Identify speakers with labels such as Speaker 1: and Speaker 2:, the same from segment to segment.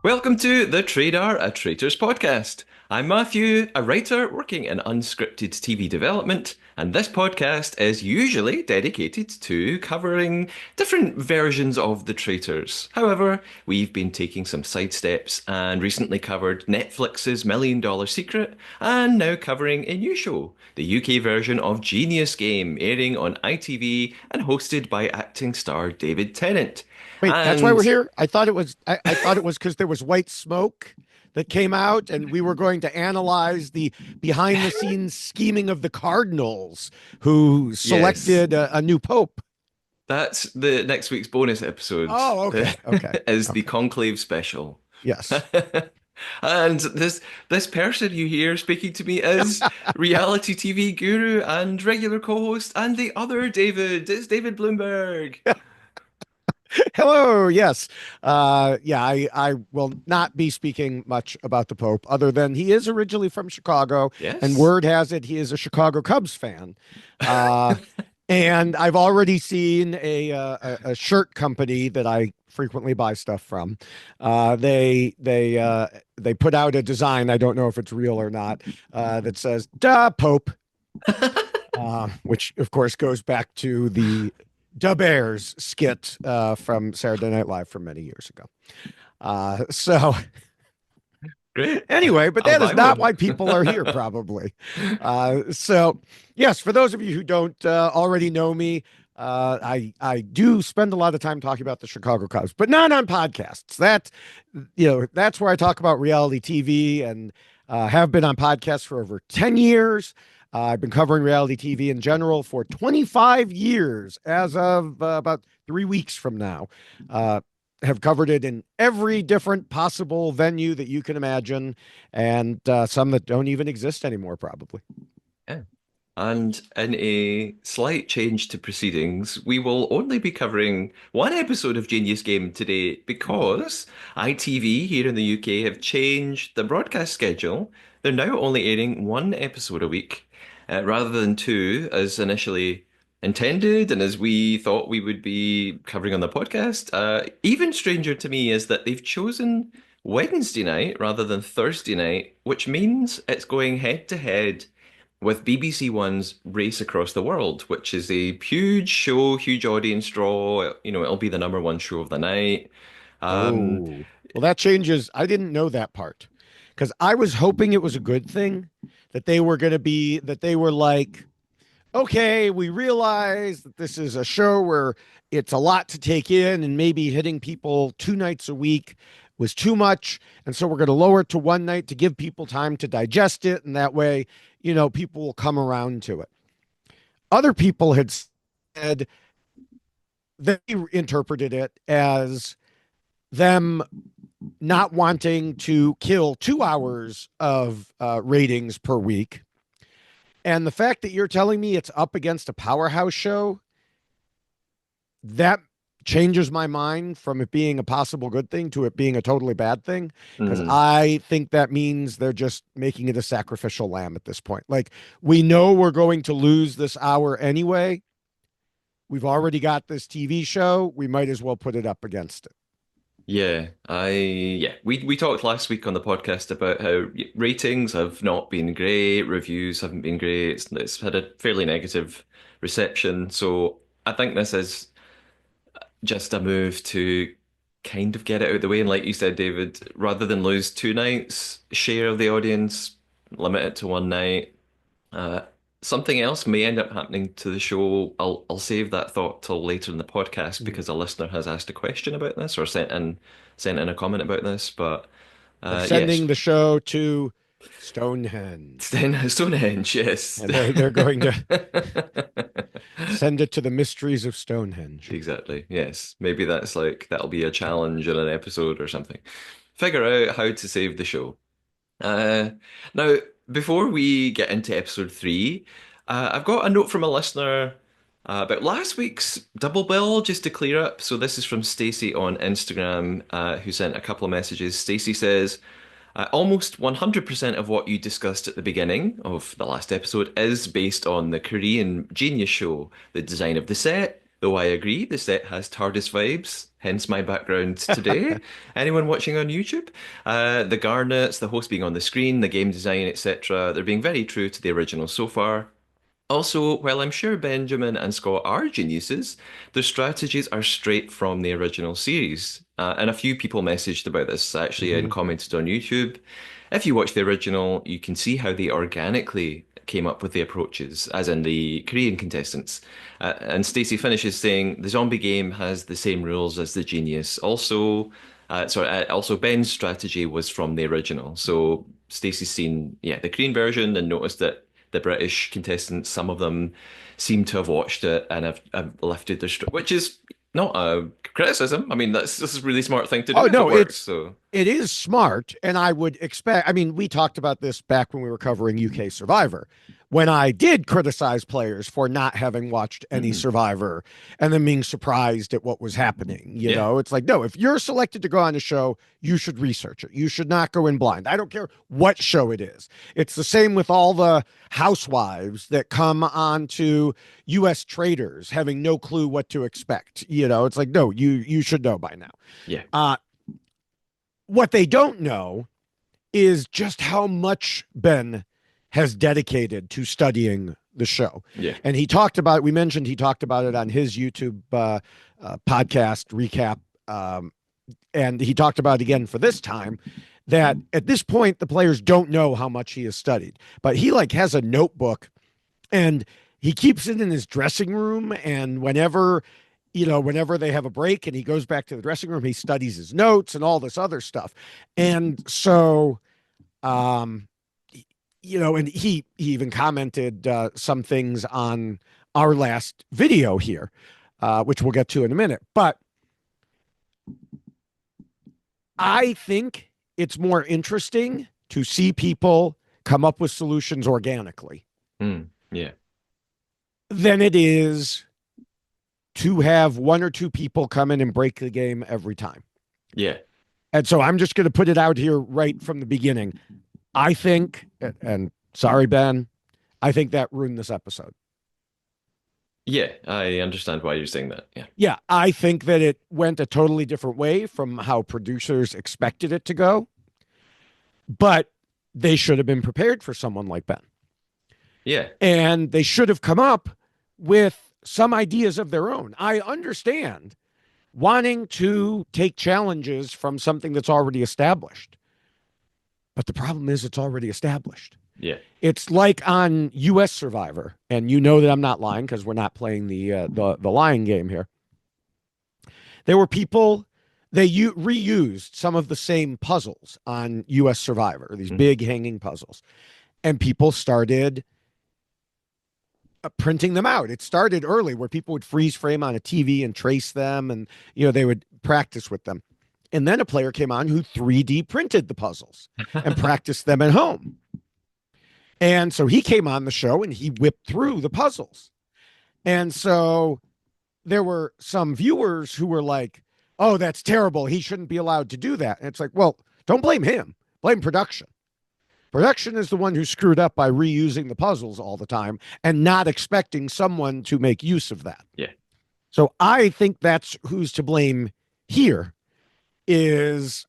Speaker 1: Welcome to the Trader, a Traitors podcast. I'm Matthew, a writer working in unscripted TV development, and this podcast is usually dedicated to covering different versions of the Traitors. However, we've been taking some sidesteps and recently covered Netflix's Million Dollar Secret, and now covering a new show, the UK version of Genius Game, airing on ITV and hosted by acting star David Tennant.
Speaker 2: Wait, that's why we're
Speaker 1: And
Speaker 2: here? I thought it was because there was white smoke that came out and we were going to analyze the behind the scenes scheming of the Cardinals who
Speaker 1: yes.
Speaker 2: selected a new pope.
Speaker 1: That's the next week's bonus episode,
Speaker 2: Oh, okay. Okay.
Speaker 1: is the
Speaker 2: Okay.
Speaker 1: Conclave special.
Speaker 2: Yes.
Speaker 1: And this person you hear speaking to me is reality TV guru and regular co-host and the other David. It's David Bloomberg.
Speaker 2: Hello. Yes. Yeah, I will not be speaking much about the Pope other than he is originally from Chicago, and
Speaker 1: Yes.
Speaker 2: word has it he is a Chicago Cubs fan. Uh, and I've already seen a shirt company that I frequently buy stuff from. They put out a design. I don't know if it's real or not. That says "Da Pope," which of course goes back to the Da Bears skit from Saturday Night Live from many years ago. So
Speaker 1: Great.
Speaker 2: anyway, but
Speaker 1: I'll
Speaker 2: that
Speaker 1: buy
Speaker 2: is not
Speaker 1: one.
Speaker 2: why people are here, probably. So yes, for those of you who don't already know me, I do spend a lot of time talking about the Chicago Cubs, but not on podcasts. That's where I talk about reality TV and have been on podcasts for over 10 years. I've been covering reality TV in general for 25 years as of about 3 weeks from now. Have covered it in every different possible venue that you can imagine, and some that don't even exist anymore, probably.
Speaker 1: Yeah. And in a slight change to proceedings, we will only be covering one episode of Genius Game today because ITV here in the UK have changed the broadcast schedule. They're now only airing one episode a week, rather than two, as initially intended, and as we thought we would be covering on the podcast. Even stranger to me is that they've chosen Wednesday night rather than Thursday night, which means it's going head to head with BBC One's Race Across the World, which is a huge show, huge audience draw. You know, it'll be the number one show of the night. Um,
Speaker 2: Oh, well, that changes. I didn't know that part because I was hoping it was a good thing that they were going to be, that they were like, okay, we realize that this is a show where it's a lot to take in and maybe hitting people 2 nights a week was too much. And so we're going to lower it to one night to give people time to digest it. And that way, people will come around to it. Other people had said they interpreted it as them not wanting to kill 2 hours of ratings per week. And the fact that you're telling me it's up against a powerhouse show, that changes my mind from it being a possible good thing to it being a totally bad thing. Because
Speaker 1: mm,
Speaker 2: I think that means they're just making it a sacrificial lamb at this point. Like, we know we're going to lose this hour anyway. We've already got this TV show. We might as well put it up against it.
Speaker 1: we talked last week on the podcast about how ratings have not been great, reviews haven't been great. It's had a fairly negative reception. So I think this is just a move to kind of get it out of the way. And like you said, David, rather than lose two nights share of the audience, limit it to one night. Uh, Something else may end up happening to the show. I'll save that thought till later in the podcast
Speaker 2: Mm.
Speaker 1: because a listener has asked a question about this or sent in a comment about this. But
Speaker 2: They're
Speaker 1: yes,
Speaker 2: sending the show to Stonehenge,
Speaker 1: Stonehenge, yes.
Speaker 2: and they're going to send it to the mysteries of Stonehenge.
Speaker 1: Exactly. Yes. Maybe that'll be a challenge in an episode or something. Figure out how to save the show. Uh, Now, before we get into episode three, I've got a note from a listener about last week's double bill, just to clear up. So this is from Stacey on Instagram, who sent a couple of messages. Stacey says, almost 100% of what you discussed at the beginning of the last episode is based on the Korean Genius show, the design of the set, though I agree the set has TARDIS vibes, hence my background today. Anyone watching on YouTube? The Garnets, the host being on the screen, the game design, etc., they're being very true to the original so far. Also, while I'm sure Benjamin and Scott are geniuses, their strategies are straight from the original series. And a few people messaged about this actually and
Speaker 2: Hmm.
Speaker 1: commented on YouTube. If you watch the original, you can see how they organically came up with the approaches, as in the Korean contestants. And Stacey finishes saying the zombie game has the same rules as the Genius. Also Ben's strategy was from the original. So Stacey's seen, yeah, the Korean version and noticed that the British contestants, some of them seem to have watched it and have lifted their which is not a criticism. I mean, this is a really smart thing to
Speaker 2: Oh
Speaker 1: do if it
Speaker 2: no,
Speaker 1: works. So,
Speaker 2: it is smart, and I would expect. I mean, we talked about this back when we were covering UK Survivor, when I did criticize players for not having watched any
Speaker 1: mhm.
Speaker 2: Survivor and then being surprised at what was happening.
Speaker 1: Yeah,
Speaker 2: It's like, no, if you're selected to go on a show, you should research it. You should not go in blind. I don't care what show it is. It's the same with all the housewives that come on to US traders having no clue what to expect. It's like, no, you should know by now.
Speaker 1: yeah,
Speaker 2: Uh, what they don't know is just how much Ben has dedicated to studying the show.
Speaker 1: yeah.
Speaker 2: And we mentioned he talked about it on his YouTube podcast recap. And he talked about it again for this time that at this point, the players don't know how much he has studied, but he like has a notebook and he keeps it in his dressing room. And whenever they have a break and he goes back to the dressing room, he studies his notes and all this other stuff. And so, um, and he even commented some things on our last video here, which we'll get to in a minute. But I think it's more interesting to see people come up with solutions organically
Speaker 1: Yeah,
Speaker 2: than it is to have one or two people come in and break the game every time.
Speaker 1: yeah,
Speaker 2: And so I'm just going to put it out here right from the beginning. I think, and sorry, Ben, I think that ruined this episode.
Speaker 1: yeah. I understand why you're saying that. Yeah,
Speaker 2: Yeah, I think that it went a totally different way from how producers expected it to go, but they should have been prepared for someone like Ben.
Speaker 1: yeah,
Speaker 2: And they should have come up with some ideas of their own. I understand wanting to take challenges from something that's already established. But the problem is it's already established.
Speaker 1: yeah.
Speaker 2: It's like on US Survivor, and you know that I'm not lying because we're not playing the lying game here. There were people they reused some of the same puzzles on US Survivor, these
Speaker 1: Mhm.
Speaker 2: big hanging puzzles, and people started printing them out. It started early where people would freeze frame on a TV and trace them, and they would practice with them. And then a player came on who 3D printed the puzzles and practiced them at home. And so he came on the show and he whipped through the puzzles. And so there were some viewers who were like, oh, that's terrible. He shouldn't be allowed to do that. And it's like, well, don't blame him. Blame production. Production is the one who screwed up by reusing the puzzles all the time and not expecting someone to make use of that.
Speaker 1: Yeah,
Speaker 2: So I think that's who's to blame here is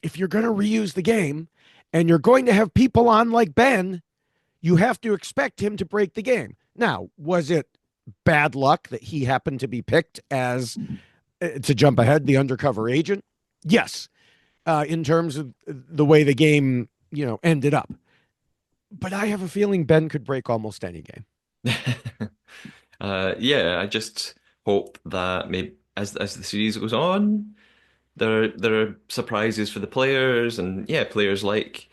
Speaker 2: if you're going to reuse the game and you're going to have people on like Ben, you have to expect him to break the game. Now, was it bad luck that he happened to be picked as, to jump ahead, the undercover agent? Yes, in terms of the way the game, ended up. But I have a feeling Ben could break almost any game.
Speaker 1: yeah. I just hope that maybe as the series goes on, there are surprises for the players, and yeah, players like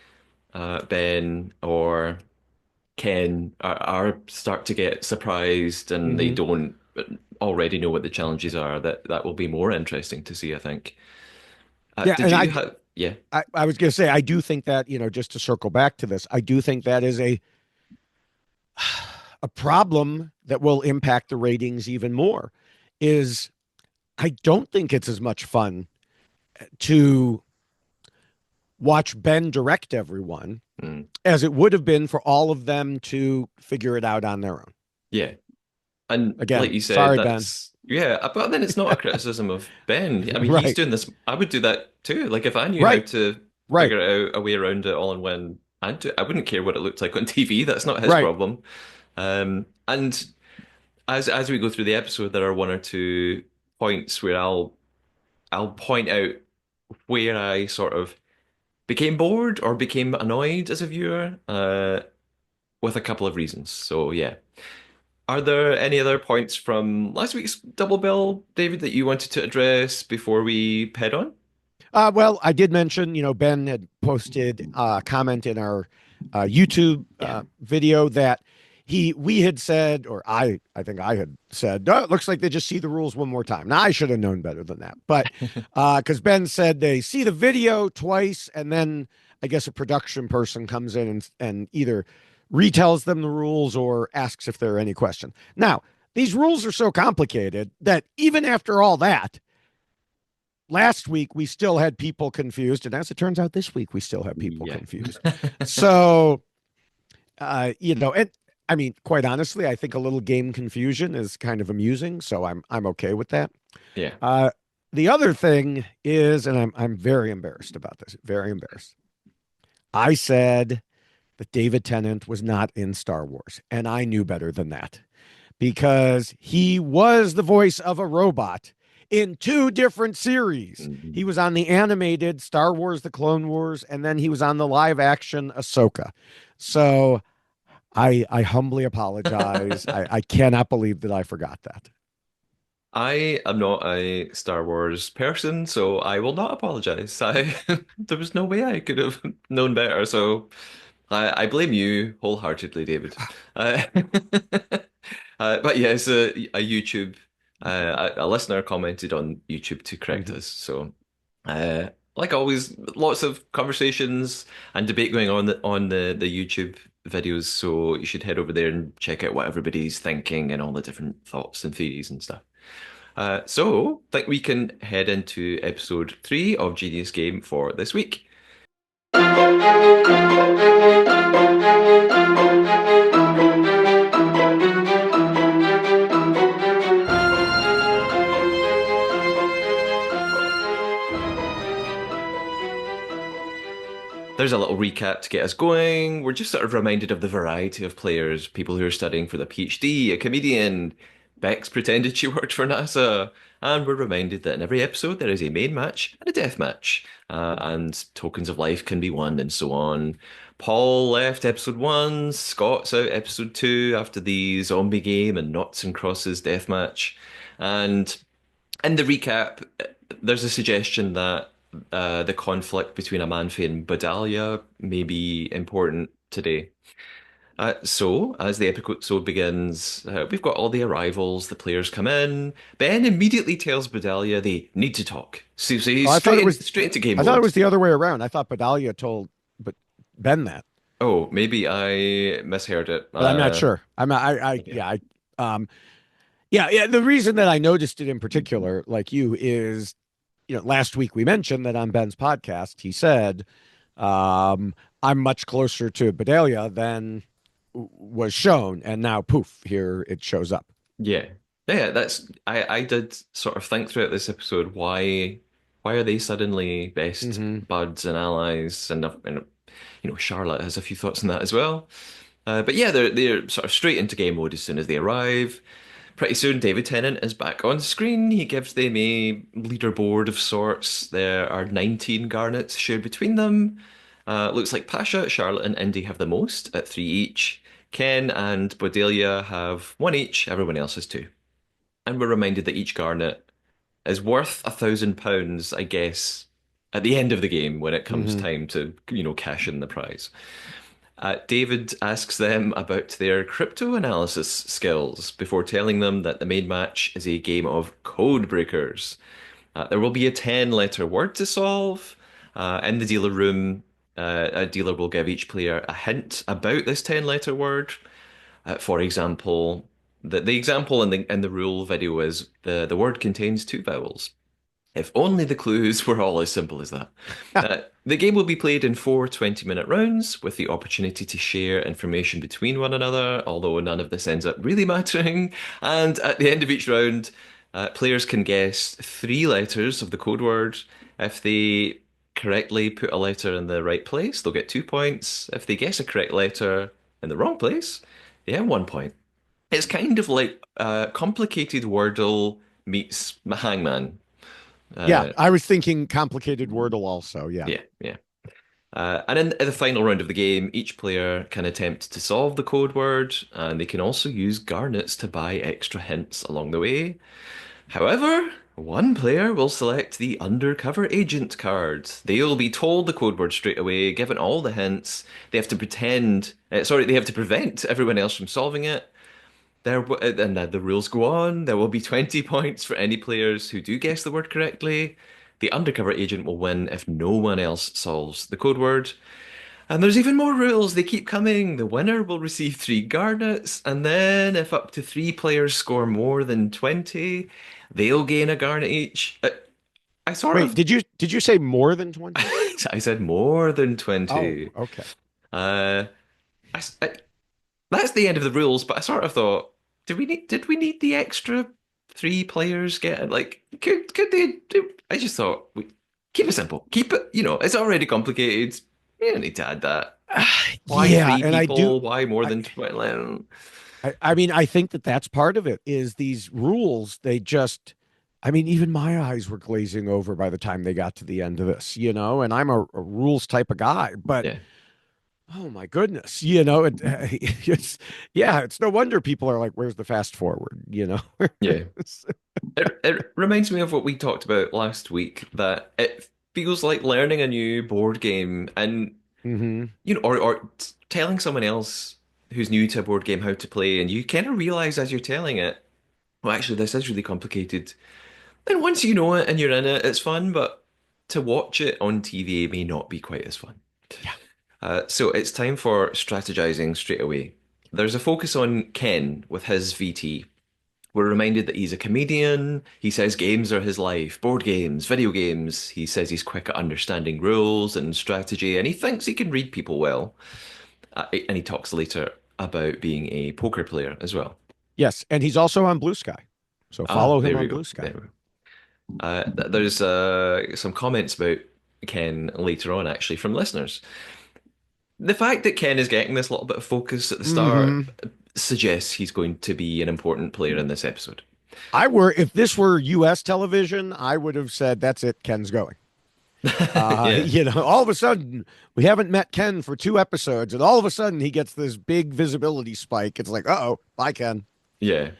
Speaker 1: Ben or Ken are start to get surprised and they
Speaker 2: Mm-hmm.
Speaker 1: don't already know what the challenges are. That will be more interesting to see, I think.
Speaker 2: Yeah,
Speaker 1: Did
Speaker 2: and
Speaker 1: you have? Yeah.
Speaker 2: I was going to say, I do think that, just to circle back to this, I do think that is a problem that will impact the ratings even more is I don't think it's as much fun to watch Ben direct everyone
Speaker 1: Mm,
Speaker 2: as it would have been for all of them to figure it out on their own.
Speaker 1: yeah. And like
Speaker 2: Again,
Speaker 1: you said,
Speaker 2: sorry, Ben.
Speaker 1: that's Yeah, but then it's not a criticism of Ben. I mean, he's
Speaker 2: Right,
Speaker 1: doing this. I would do that too. Like if I knew how
Speaker 2: right,
Speaker 1: to
Speaker 2: right,
Speaker 1: figure out a way around it all in one, I wouldn't care what it looked like on TV. That's not his
Speaker 2: right.
Speaker 1: problem. And as we go through the episode, there are one or two points where I'll point out where I sort of became bored or became annoyed as a viewer, with a couple of reasons. So yeah. Are there any other points from last week's double bill, David, that you wanted to address before we head on?
Speaker 2: Well, I did mention, Ben had posted a comment in our YouTube
Speaker 1: Yeah.
Speaker 2: video that we had said, or I think I had said, oh, it looks like they just see the rules one more time. Now I should have known better than that, but because Ben said they see the video twice, and then I guess a production person comes in and either retells them the rules or asks if there are any questions. Now these rules are so complicated that even after all that, last week we still had people confused, and as it turns out, this week we still have people
Speaker 1: Yeah.
Speaker 2: confused. So, and I mean, quite honestly, I think a little game confusion is kind of amusing, so I'm okay with that.
Speaker 1: Yeah.
Speaker 2: Uh, the other thing is, and I'm very embarrassed about this, very embarrassed. I said that David Tennant was not in Star Wars, and I knew better than that because he was the voice of a robot in two different series. He
Speaker 1: Mhm.
Speaker 2: was on the animated Star Wars The Clone Wars, and then he was on the live action Ahsoka. So I humbly apologize. I cannot believe that I forgot that.
Speaker 1: I am not a Star Wars person, so I will not apologize. There was no way I could have known better, so I blame you wholeheartedly, David. Uh, but yes, a YouTube, a listener commented on YouTube to correct
Speaker 2: Mm-hmm.
Speaker 1: us. So, uh, like always, lots of conversations and debate going on the YouTube videos. So you should head over there and check out what everybody's thinking and all the different thoughts and theories and stuff. So, I think we can head into episode three of Genius Game for this week. There's a little recap to get us going. We're just sort of reminded of the variety of players, people who are studying for the PhD, a comedian. Bex pretended she worked for NASA. And we're reminded that in every episode there is a main match and a death match. And tokens of life can be won and so on. Paul left episode one, Scott's out episode two after the zombie game and Knots and Crosses death match. And in the recap, there's a suggestion that the conflict between Amanfi and Badalia may be important today. So, as the episode begins, we've got all the arrivals, the players come in. Ben immediately tells Bedalia they need to talk. So
Speaker 2: Oh,
Speaker 1: he's straight into game
Speaker 2: I thought it
Speaker 1: mode.
Speaker 2: was the other way around. I thought Bedalia told but Ben that,
Speaker 1: Oh, maybe I misheard it.
Speaker 2: but I'm not sure.
Speaker 1: Okay.
Speaker 2: Yeah, yeah. The reason that I noticed it in particular, like you, is last week we mentioned that on Ben's podcast, he said, I'm much closer to Bedelia than was shown. And now, poof, here it shows up.
Speaker 1: Yeah. Yeah, I did sort of think throughout this episode why are they suddenly best
Speaker 2: Mm-hmm.
Speaker 1: buds and allies and Charlotte has a few thoughts on that as well. But yeah, they're sort of straight into game mode as soon as they arrive. Pretty soon, David Tennant is back on screen. He gives them a leaderboard of sorts. There are 19 garnets shared between them. Looks like Pasha, Charlotte, and Indy have the most at three each. Ken and Bodelia have one each. Everyone else has two. And we're reminded that each garnet is worth £1,000, I guess, at the end of the game when it comes
Speaker 2: Mm-hmm.
Speaker 1: time to, cash in the prize. David asks them about their crypto analysis skills before telling them that the main match is a game of code breakers. There will be a 10-letter word to solve. In the dealer room, a dealer will give each player a hint about this 10-letter word. For example, the example in the rule video is the word contains two vowels. If only the clues were all as simple as that. The game will be played in four 20-minute rounds with the opportunity to share information between one another, although none of this ends up really mattering. And at the end of each round, Players can guess three letters of the code word. If they correctly put a letter in the right place, they'll get 2 points. If they guess a correct letter in the wrong place, they have 1 point. It's kind of like complicated Wordle meets Hangman.
Speaker 2: Yeah,
Speaker 1: Uh,
Speaker 2: I was thinking complicated Wordle also. Yeah.
Speaker 1: yeah, yeah. And in the final round of the game, each player can attempt to solve the code word, and they can also use garnets to buy extra hints along the way. However, one player will select the undercover agent card. They'll be told the code word straight away, given all the hints. They have to they have to prevent everyone else from solving it. The rules go on. There will be 20 points for any players who do guess the word correctly. The undercover agent will win if no one else solves the code word. And there's even more rules. They keep coming. The winner will receive three garnets, and then if up to three players score more than 20, they'll gain a garnet each. I sort
Speaker 2: Wait,
Speaker 1: of,
Speaker 2: did you say more than 20?
Speaker 1: I said more than
Speaker 2: Oh,
Speaker 1: 20.
Speaker 2: okay.
Speaker 1: Uh, I s I That's the end of the rules, but I sort of thought, did we need the extra three players getting like could they do I just thought keep it simple. Keep it, it's already complicated. You don't need to add that. Why
Speaker 2: Yeah,
Speaker 1: three
Speaker 2: and I do
Speaker 1: people? Why more
Speaker 2: I,
Speaker 1: than 20?
Speaker 2: I mean, I think that that's part of it is these rules, they just I mean, even my eyes were glazing over by the time they got to the end of this, and I'm a rules type of guy, but
Speaker 1: Yeah,
Speaker 2: oh my goodness, it's yeah, it's no wonder people are like, "Where's the fast forward?"
Speaker 1: yeah. It reminds me of what we talked about last week, that it feels like learning a new board game and
Speaker 2: Hmm.
Speaker 1: telling someone else who's new to a board game how to play, and you kind of realize as you're telling it, well, actually, this is really complicated. Then once you know it and you're in it, it's fun, but to watch it on TV may not be quite as fun.
Speaker 2: Yeah.
Speaker 1: So it's time for strategizing straight away. There's a focus on Ken with his VT. We're reminded that he's a comedian. He says games are his life, board games, video games. He says he's quick at understanding rules and strategy, and he thinks he can read people well. And he talks later about being a poker player as well.
Speaker 2: Yes, and he's also on Blue Sky. So
Speaker 1: Ah,
Speaker 2: follow him
Speaker 1: there
Speaker 2: on
Speaker 1: we go.
Speaker 2: Blue Sky.
Speaker 1: There we go. There's some comments about Ken later on, actually, from listeners. The fact that Ken is getting this little bit of focus at the
Speaker 2: Hmm.
Speaker 1: start suggests he's going to be an important player in this episode.
Speaker 2: If this were US television, I would have said that's it, Ken's going.
Speaker 1: Yeah,
Speaker 2: All of a sudden we haven't met Ken for 2 episodes, and all of a sudden he gets this big visibility spike. It's like, uh-oh, bye, Ken.
Speaker 1: yeah.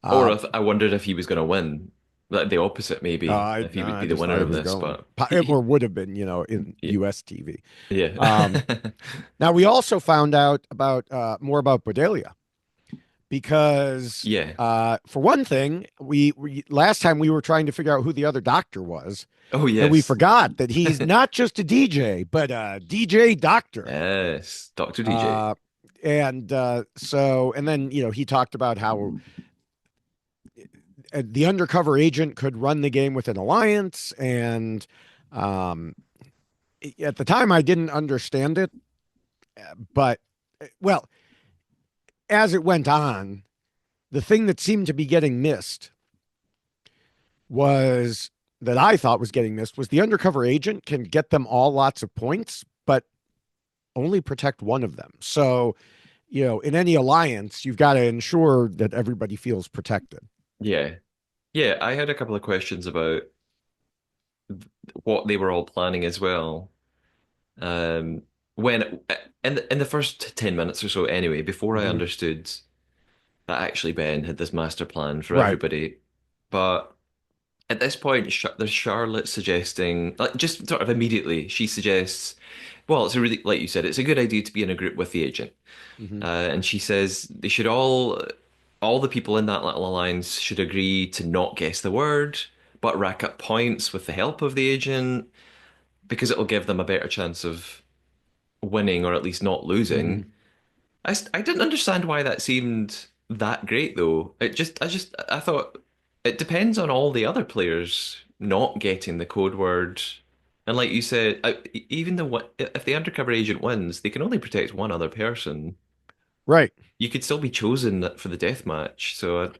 Speaker 1: Or
Speaker 2: Uh,
Speaker 1: if, I wondered if he was going to win. Like the opposite, maybe, if he would
Speaker 2: I
Speaker 1: be the
Speaker 2: just thought
Speaker 1: winner
Speaker 2: it
Speaker 1: of
Speaker 2: was
Speaker 1: this.
Speaker 2: going,
Speaker 1: But
Speaker 2: or would have been, in US TV.
Speaker 1: yeah,
Speaker 2: Um, Now we also found out about more about Bedelia because,
Speaker 1: yeah.
Speaker 2: for one thing, we last time we were trying to figure out who the other doctor was,
Speaker 1: Oh,
Speaker 2: and we
Speaker 1: yes.
Speaker 2: forgot that he's not just a DJ, but a DJ doctor.
Speaker 1: Yes, Dr. DJ.
Speaker 2: Uh, and then he talked about how the undercover agent could run the game with an alliance, and um, at the time I didn't understand it, but well, as it went on, the thing that seemed to be getting missed was that I thought was getting missed was the undercover agent can get them all lots of points, but only protect one of them. So, in any alliance, you've got to ensure that everybody feels protected.
Speaker 1: Yeah. Yeah, I had a couple of questions about what they were all planning as well. Um, when in the first 10 minutes or so anyway, before I
Speaker 2: Mhm.
Speaker 1: understood that actually Ben had this master plan for
Speaker 2: Right.
Speaker 1: everybody. But at this point, there's Charlotte suggesting, like, just sort of immediately, she suggests, well, it's a really, like you said, it's a good idea to be in a group with the agent.
Speaker 2: Hmm.
Speaker 1: And she says they should all the people in that little alliance should agree to not guess the word, but rack up points with the help of the agent, because it'll give them a better chance of winning or at least not
Speaker 2: Hmm.
Speaker 1: losing. I didn't understand why that seemed that great though. I thought it depends on all the other players not getting the code word. And like you said, even if the undercover agent wins, they can only protect one other person.
Speaker 2: Right.
Speaker 1: You could still be chosen for the death match. So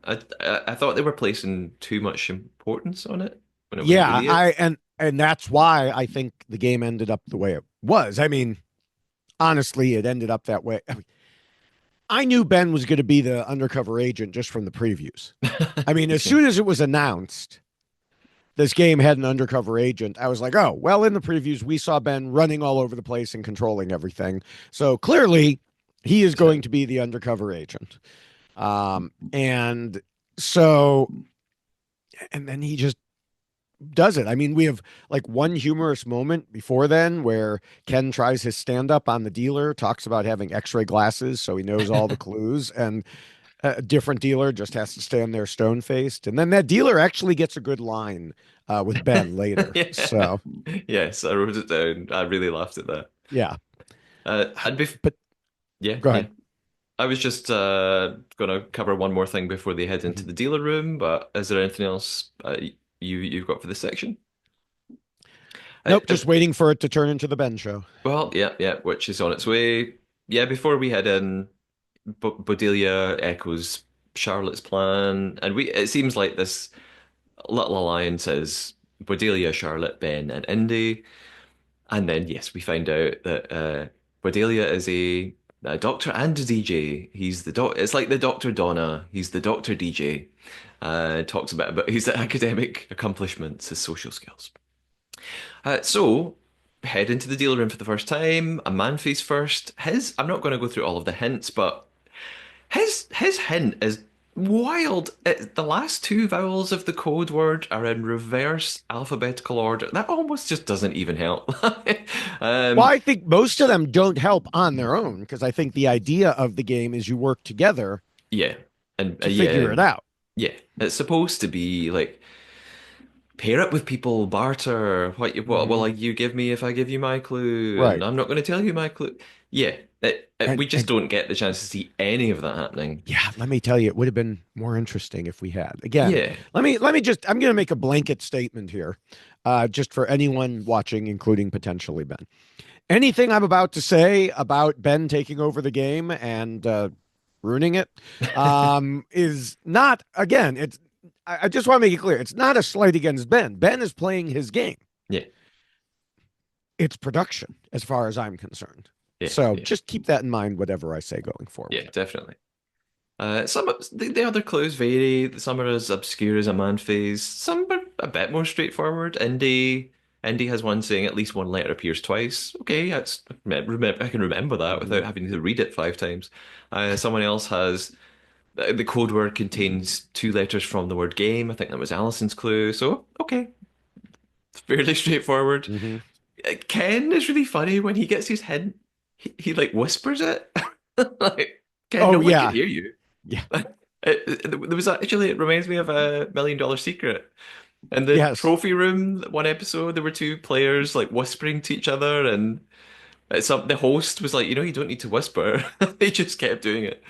Speaker 1: I thought they were placing too much importance on it when it wasn't
Speaker 2: Yeah,
Speaker 1: really it.
Speaker 2: and that's why I think the game ended up the way it was. I mean, honestly, it ended up that way. I mean, I knew Ben was going to be the undercover agent just from the previews. I mean, as
Speaker 1: Yeah.
Speaker 2: soon as it was announced this game had an undercover agent, I was like, oh, well, in the previews, we saw Ben running all over the place and controlling everything. So clearly, he is going to be the undercover agent. And so, and then he just does it. I mean, we have like one humorous moment before then where Ken tries his stand up on the dealer, talks about having x ray glasses so he knows all the clues. And a different dealer just has to stand there stone faced. And then that dealer actually gets a good line with Ben later.
Speaker 1: Yeah.
Speaker 2: So,
Speaker 1: Yes, I wrote it down. I really laughed at that.
Speaker 2: yeah.
Speaker 1: And
Speaker 2: But
Speaker 1: yeah,
Speaker 2: go
Speaker 1: yeah.
Speaker 2: ahead.
Speaker 1: I was just gonna cover one more thing before they head into
Speaker 2: Mhm.
Speaker 1: the dealer room, but is there anything else you've got for this section?
Speaker 2: Nope,
Speaker 1: Uh,
Speaker 2: just waiting for it to turn into the Ben show.
Speaker 1: well, yeah, yeah, which is on its way. Yeah, before we head in, Bodelia echoes Charlotte's plan, and we it seems like this little alliance is Bodelia, Charlotte, Ben, and Indy. And then, yes, we find out that Cordelia is a doctor and a DJ. He's the doc. It's like the Doctor Donna. He's the Doctor DJ. Talks about his academic accomplishments, his social skills. So head into the deal room for the first time. A man face first. His. I'm not going to go through all of the hints, but his hint is wild. The last two vowels of the code word are in reverse alphabetical order. That almost just doesn't even help.
Speaker 2: Well,
Speaker 1: Um,
Speaker 2: I think most of them don't help on their own because I think the idea of the game is you work together
Speaker 1: yeah, and
Speaker 2: to
Speaker 1: yeah,
Speaker 2: figure it out.
Speaker 1: yeah. It's supposed to be like pair up with people, barter. What will
Speaker 2: Mm-hmm.
Speaker 1: like you give me if I give you my clue, and
Speaker 2: Right.
Speaker 1: I'm not going to tell you my clue. Yeah, we just
Speaker 2: And
Speaker 1: don't get the chance to see any of that happening.
Speaker 2: yeah, let me tell you, it would have been more interesting if we had. Again,
Speaker 1: Yeah.
Speaker 2: let me just I'm going to make a blanket statement here, just for anyone watching, including potentially Ben. Anything I'm about to say about Ben taking over the game and ruining it is not. Again, it's. I just want to make it clear. It's not a slight against Ben. Ben is playing his game.
Speaker 1: Yeah,
Speaker 2: It's production, as far as I'm concerned.
Speaker 1: yeah,
Speaker 2: So
Speaker 1: yeah,
Speaker 2: just keep that in mind, whatever I say going
Speaker 1: yeah,
Speaker 2: forward.
Speaker 1: definitely. Some of the other clues vary. Some are as obscure as a man phase. Some are a bit more straightforward. Indy has one saying at least one letter appears twice. Okay, that's remember I can remember that
Speaker 2: Mm-hmm.
Speaker 1: without having to read it 5 times. Someone else has the code word contains two letters from the word game. I think that was Allison's clue. So okay, it's fairly straightforward.
Speaker 2: Mm-hmm.
Speaker 1: Ken is really funny when he gets his hint. He like whispers it. Like Ken,
Speaker 2: Oh
Speaker 1: no one can
Speaker 2: yeah,
Speaker 1: hear you.
Speaker 2: yeah,
Speaker 1: There was actually, it reminds me of a $1 Million Secret. In the
Speaker 2: yes.
Speaker 1: trophy room, one episode, there were two players like whispering to each other, and the host was like, you don't need to whisper. They just kept doing it.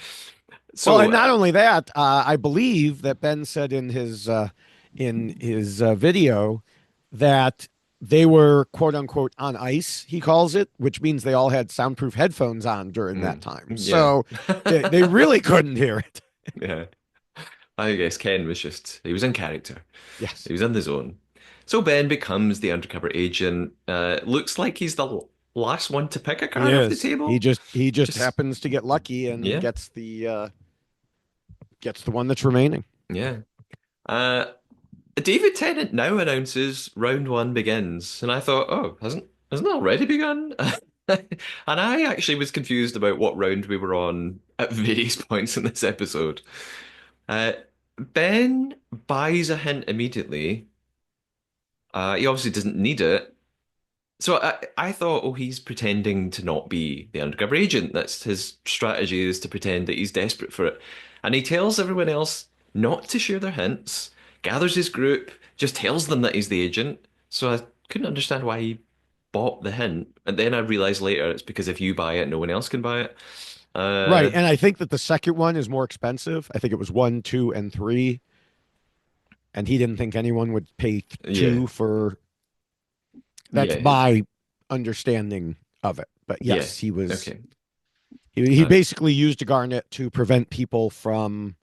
Speaker 2: Well,
Speaker 1: So,
Speaker 2: and not only that, I believe that Ben said in his video that they were quote unquote on ice. He calls it, which means they all had soundproof headphones on during that time,
Speaker 1: yeah.
Speaker 2: so they really couldn't hear it.
Speaker 1: Yeah. I guess Ken he was in character.
Speaker 2: Yes,
Speaker 1: He was in the zone. So Ben becomes the undercover agent. Looks like he's the last one to pick a
Speaker 2: he
Speaker 1: card off the
Speaker 2: is. He
Speaker 1: table.
Speaker 2: just he just
Speaker 1: Just,
Speaker 2: happens to get lucky and
Speaker 1: yeah,
Speaker 2: gets the one that's remaining.
Speaker 1: yeah. Uh, David Tennant now announces round one begins, and I thought, oh, hasn't it already begun? And I actually was confused about what round we were on at various points in this episode. Uh, Ben buys a hint immediately. He obviously doesn't need it. So I thought, oh, he's pretending to not be the undercover agent. That's his strategy is to pretend that he's desperate for it. And he tells everyone else not to share their hints, gathers his group, just tells them that he's the agent. So I couldn't understand why he bought the hint. And then I realized later it's because if you buy it, no one else can buy it.
Speaker 2: Right,
Speaker 1: Uh,
Speaker 2: and I think that the second one is more expensive. I think it was one, two, and three, and he didn't think anyone would pay
Speaker 1: yeah,
Speaker 2: two for. That's
Speaker 1: yeah,
Speaker 2: my understanding of it. But
Speaker 1: yeah.
Speaker 2: yes, he was.
Speaker 1: Okay.
Speaker 2: He
Speaker 1: Uh,
Speaker 2: basically used a garnet to prevent people from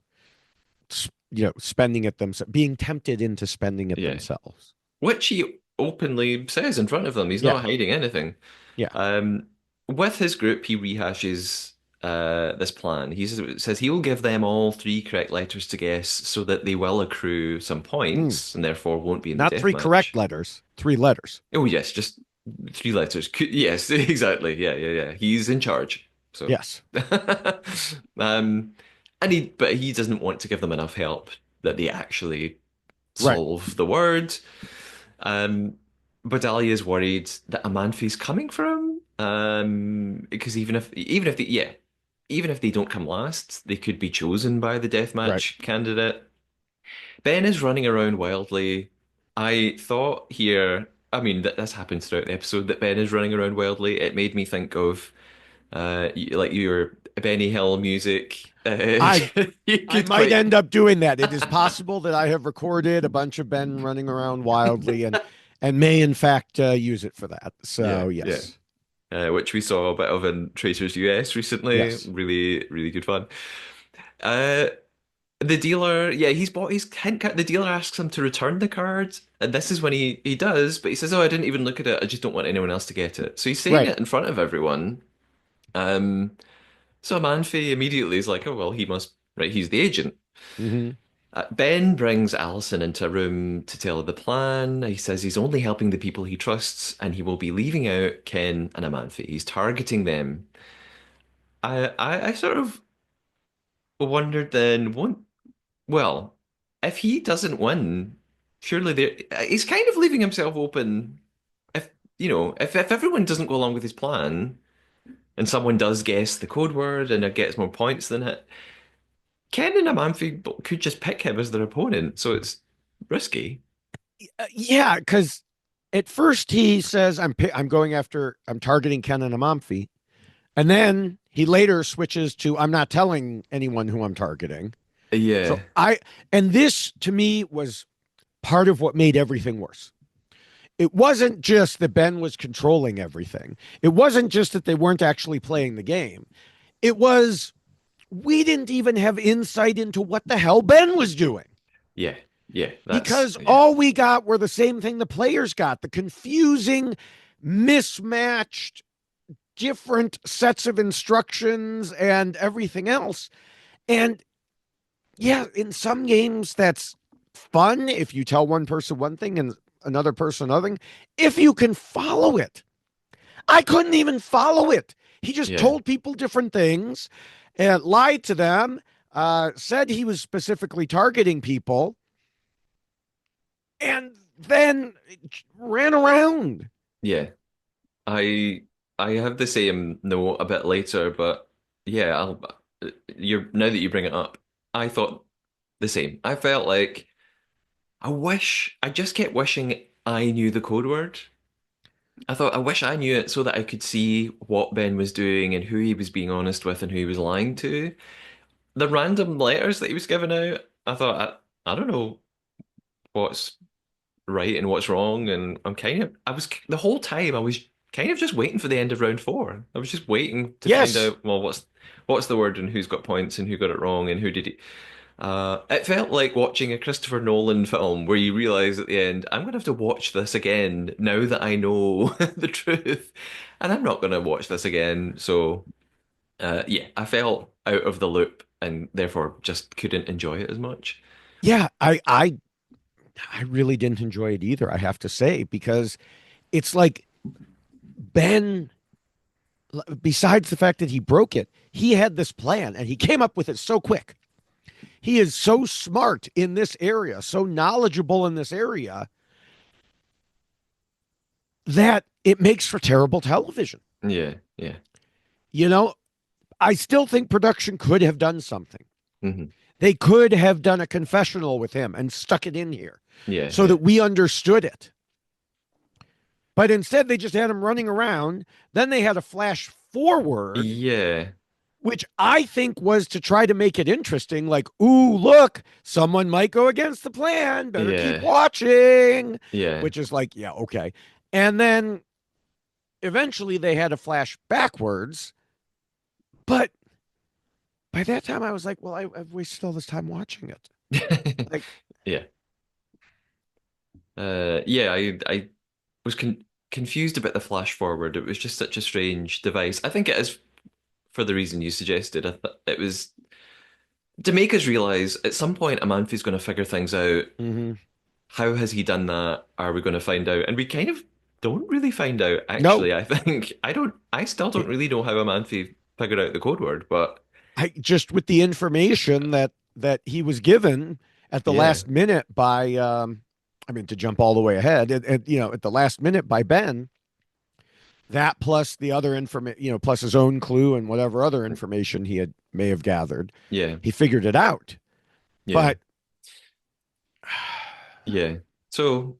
Speaker 2: spending it themselves, being tempted into spending it
Speaker 1: Yeah.
Speaker 2: themselves.
Speaker 1: Which he openly says in front of them. He's
Speaker 2: Yeah.
Speaker 1: not hiding anything.
Speaker 2: Yeah.
Speaker 1: Um, with his group, he rehashes this plan. Says he will give them all three correct letters to guess so that they will accrue some
Speaker 2: Mm.
Speaker 1: points and therefore won't be in the
Speaker 2: Not
Speaker 1: death
Speaker 2: three correct
Speaker 1: match.
Speaker 2: letters, three letters.
Speaker 1: Oh, yes, just three letters. Yes, exactly. Yeah, yeah, yeah. He's in charge. So,
Speaker 2: Yes.
Speaker 1: um, but he doesn't want to give them enough help that they actually
Speaker 2: Right.
Speaker 1: solve the word. Um, Bedalia is worried that Amanfi's coming for him. Because even if they don't come last, they could be chosen by the
Speaker 2: Right.
Speaker 1: deathmatch candidate. Ben is running around wildly. I thought here, I mean, that this happens throughout the episode that Ben is running around wildly. It made me think of like your Benny Hill music.
Speaker 2: I
Speaker 1: You
Speaker 2: I
Speaker 1: could
Speaker 2: might
Speaker 1: quite,
Speaker 2: end up doing that. It is possible that I have recorded a bunch of Ben running around wildly and may in fact use it for that.
Speaker 1: yeah,
Speaker 2: So
Speaker 1: yeah.
Speaker 2: yes.
Speaker 1: Which we saw a bit of in Traitors US recently.
Speaker 2: Yes.
Speaker 1: Really, really good fun. Uh, the dealer, yeah, he's bought his hint card. The dealer asks him to return the card, and this is when he does, but he says, "Oh, I didn't even look at it. I just don't want anyone else to get it." So he's saying
Speaker 2: Right.
Speaker 1: it in front of everyone. Um, so Manfi immediately is like, "Oh well, he must, right? He's the agent."
Speaker 2: Hmm.
Speaker 1: Ben brings Allison into a room to tell her the plan. He says he's only helping the people he trusts, and he will be leaving out Ken and Amanfi. He's targeting them. I sort of wondered then, well, if he doesn't win, surely he's kind of leaving himself open. If if everyone doesn't go along with his plan, and someone does guess the code word and it gets more points than it, Ken and Amanfi could just pick him as their opponent. So it's risky.
Speaker 2: Yeah, because at first he says I'm targeting Ken and Amamfi, and then he later switches to I'm not telling anyone who I'm targeting. So
Speaker 1: Yeah,
Speaker 2: and this to me was part of what made everything worse. It wasn't just that Ben was controlling everything. It wasn't just that they weren't actually playing the game. It was we didn't even have insight into what the hell Ben was doing
Speaker 1: yeah, yeah. That's
Speaker 2: because
Speaker 1: yeah,
Speaker 2: all we got were the same thing the players got, the confusing, mismatched, different sets of instructions and everything else. And yeah, in some games that's fun if you tell one person one thing and another person another thing, if you can follow it. I couldn't even follow it. He just
Speaker 1: yeah,
Speaker 2: told people different things and lied to them, said he was specifically targeting people, and then ran around.
Speaker 1: yeah. I I have the same note a bit later, but yeah, you're now that you bring it up, I thought the same. I felt like I just kept wishing I knew the code word. I thought I wish I knew it so that I could see what Ben was doing and who he was being honest with and who he was lying to. The random letters that he was giving out, I thought I don't know what's right and what's wrong, and I was the whole time I was kind of just waiting for the end of round four. I was just waiting to find
Speaker 2: Yes.
Speaker 1: out, well, what's the word and who's got points and who got it wrong and who did it. It felt like watching a Christopher Nolan film where you realize at the end, I'm going to have to watch this again now that I know the truth. And I'm not going to watch this again. So, yeah, I felt out of the loop and therefore just couldn't enjoy it as much.
Speaker 2: Yeah, I really didn't enjoy it either, I have to say, because it's like Ben, besides the fact that he broke it, he had this plan and he came up with it so quick. He is so smart in this area, so knowledgeable in this area that it makes for terrible television.
Speaker 1: Yeah, yeah.
Speaker 2: You know, I still think production could have done something.
Speaker 1: Hmm.
Speaker 2: They could have done a confessional with him and stuck it in here
Speaker 1: Yeah,
Speaker 2: so
Speaker 1: yeah.
Speaker 2: that we understood it. But instead, they just had him running around. Then they had a flash forward,
Speaker 1: Yeah,
Speaker 2: which I think was to try to make it interesting. Like, ooh, look, someone might go against the plan. Better keep
Speaker 1: yeah,
Speaker 2: watching,
Speaker 1: yeah,
Speaker 2: which is like, yeah, okay. And then eventually they had a flash backwards. But by that time, I was like, well, I've wasted all this time watching it. Like,
Speaker 1: Yeah. Yeah, I was confused about the flash forward. It was just such a strange device. I think it is for the reason you suggested. It was to make us realize at some point Amanfi's going to figure things out.
Speaker 2: mhm.
Speaker 1: How has he done that? Are we going to find out? And we kind of don't really find out,
Speaker 2: No,
Speaker 1: actually. I think I still don't
Speaker 2: it,
Speaker 1: really know how Amanfi figured out the code word, but
Speaker 2: I just with the information that he was given at the
Speaker 1: yeah,
Speaker 2: last minute by, I mean, to jump all the way ahead, at the last minute by Ben, that plus the other information, plus his own clue and whatever other information he had may have gathered,
Speaker 1: yeah,
Speaker 2: he figured it out.
Speaker 1: yeah.
Speaker 2: But
Speaker 1: Yeah. So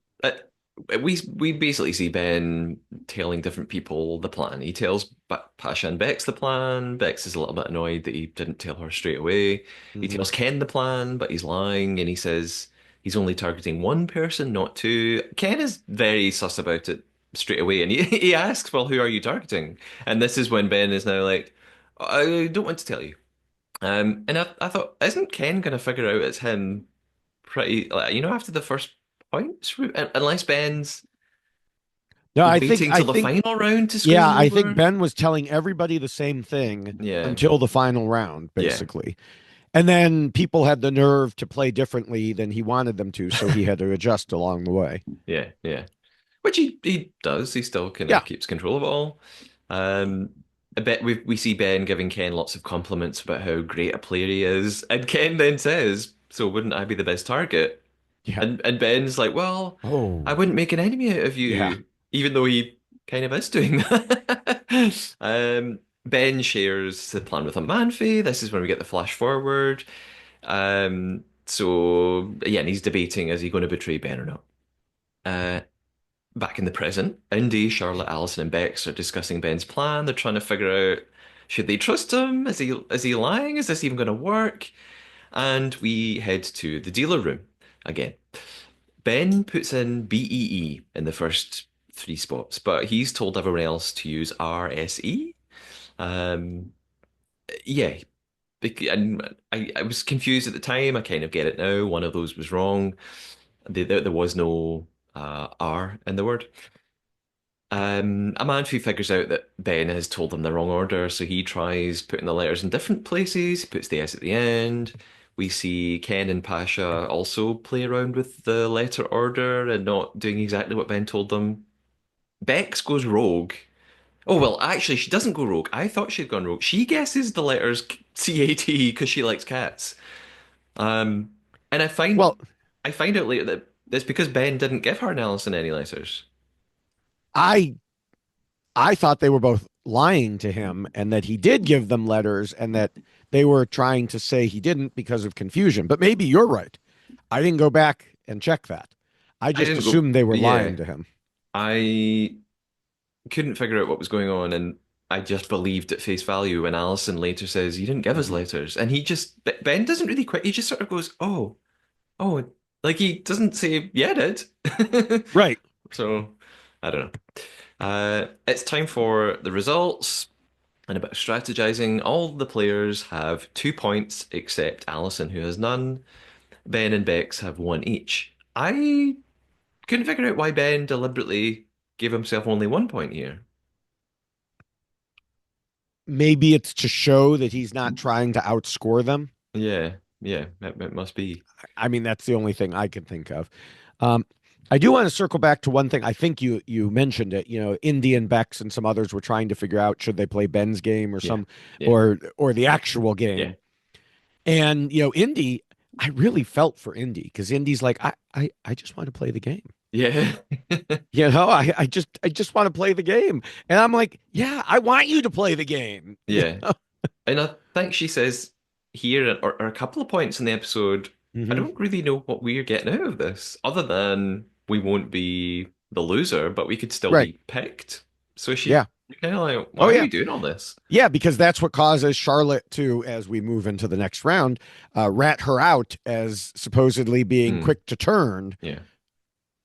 Speaker 1: we basically see Ben telling different people the plan. He tells Pasha and Bex the plan. Bex is a little bit annoyed that he didn't tell her straight away. He
Speaker 2: Mhm.
Speaker 1: tells Ken the plan, but he's lying and he says he's only targeting one person, not two. Ken is very sus about it straight away, and he asks, "Well, who are you targeting?" And this is when Ben is now like, "I don't want to tell you." And I thought, isn't Ken gonna figure out it's him? Pretty, like, after the first points, unless Ben's
Speaker 2: No,
Speaker 1: waiting
Speaker 2: I
Speaker 1: till the
Speaker 2: think,
Speaker 1: final round to screw
Speaker 2: yeah,
Speaker 1: him
Speaker 2: I think
Speaker 1: over.
Speaker 2: Ben was telling everybody the same thing
Speaker 1: Yeah,
Speaker 2: until the final round,
Speaker 1: yeah,
Speaker 2: basically. And then people had the nerve to play differently than he wanted them to, so he had to adjust along the way.
Speaker 1: yeah, yeah. Which he does. He still kind
Speaker 2: Yeah.
Speaker 1: of keeps control of it all. Um, I bet we see Ben giving Ken lots of compliments about how great a player he is, and Ken then says, "So wouldn't I be the best target?"
Speaker 2: Yeah.
Speaker 1: And Ben's like, "Well, I
Speaker 2: Oh,
Speaker 1: wouldn't make an enemy out of
Speaker 2: yeah.
Speaker 1: you," even though he kind of is doing that. Ben shares the plan with a Manfi. This is when we get the flash forward. So yeah, and he's debating, is he going to betray Ben or not? Uh, Back in the present, Indy, Charlotte, Allison, and Bex are discussing Ben's plan. They're trying to figure out, should they trust him? Is he lying? Is this even going to work? And we head to the dealer room again. Ben puts in BEE in the first three spots, but he's told everyone else to use RSE. Um, yeah, and I was confused at the time. I kind of get it now. One of those was wrong. There was no R in the word. Amanfi figures out that Ben has told them the wrong order, so he tries putting the letters in different places. He puts the S at the end. We see Ken and Pasha also play around with the letter order and not doing exactly what Ben told them. Bex goes rogue. Oh, well, actually, she doesn't go rogue. I thought she'd gone rogue. She guesses the letters CAT because she likes cats. Um, and
Speaker 2: Well,
Speaker 1: I find out later that it's because Ben didn't give her and Alison any letters.
Speaker 2: I I thought they were both lying to him and that he did give them letters and that they were trying to say he didn't because of confusion. But maybe you're right. I didn't go back and check that. I
Speaker 1: I
Speaker 2: just
Speaker 1: didn't go,
Speaker 2: assumed they were
Speaker 1: yeah,
Speaker 2: lying to him.
Speaker 1: I couldn't figure out what was going on, and I just believed at face value when Alison later says, "You didn't give us
Speaker 2: Mhm.
Speaker 1: letters," and Ben doesn't really quit. He just sort of goes, oh," like he doesn't say, "Yeah, I did."
Speaker 2: Right.
Speaker 1: So I don't know. It's time for the results and a bit of strategizing. All the players have 2 points except Alison, who has none. Ben and Bex have one each. I couldn't figure out why Ben deliberately gave himself only 1 point here.
Speaker 2: Maybe it's to show that he's not trying to outscore them.
Speaker 1: Yeah, yeah, it must be.
Speaker 2: I mean, that's the only thing I can think of. Um, I do want to circle back to one thing. I think you mentioned it. Indian Bex and some others were trying to figure out should they play Ben's game or
Speaker 1: Yeah,
Speaker 2: some
Speaker 1: yeah,
Speaker 2: or the actual
Speaker 1: yeah,
Speaker 2: game. And Indy, I really felt for Indy because Indy's like, I just want to play the game.
Speaker 1: yeah,
Speaker 2: I just want to play the game. And I'm like, yeah, I want you to play the game.
Speaker 1: yeah. And I think she says here, or a couple of points in the episode, I
Speaker 2: Hmm.
Speaker 1: don't really know what we're getting out of this, other than we won't be the loser, but we could still
Speaker 2: Right.
Speaker 1: be picked. So
Speaker 2: Yeah.
Speaker 1: you're kind of like,
Speaker 2: Oh
Speaker 1: why are
Speaker 2: yeah.
Speaker 1: we doing all this?
Speaker 2: Yeah, because that's what causes Charlotte to, as we move into the next round, rat her out as supposedly being
Speaker 1: Hmm.
Speaker 2: quick to turn.
Speaker 1: Yeah.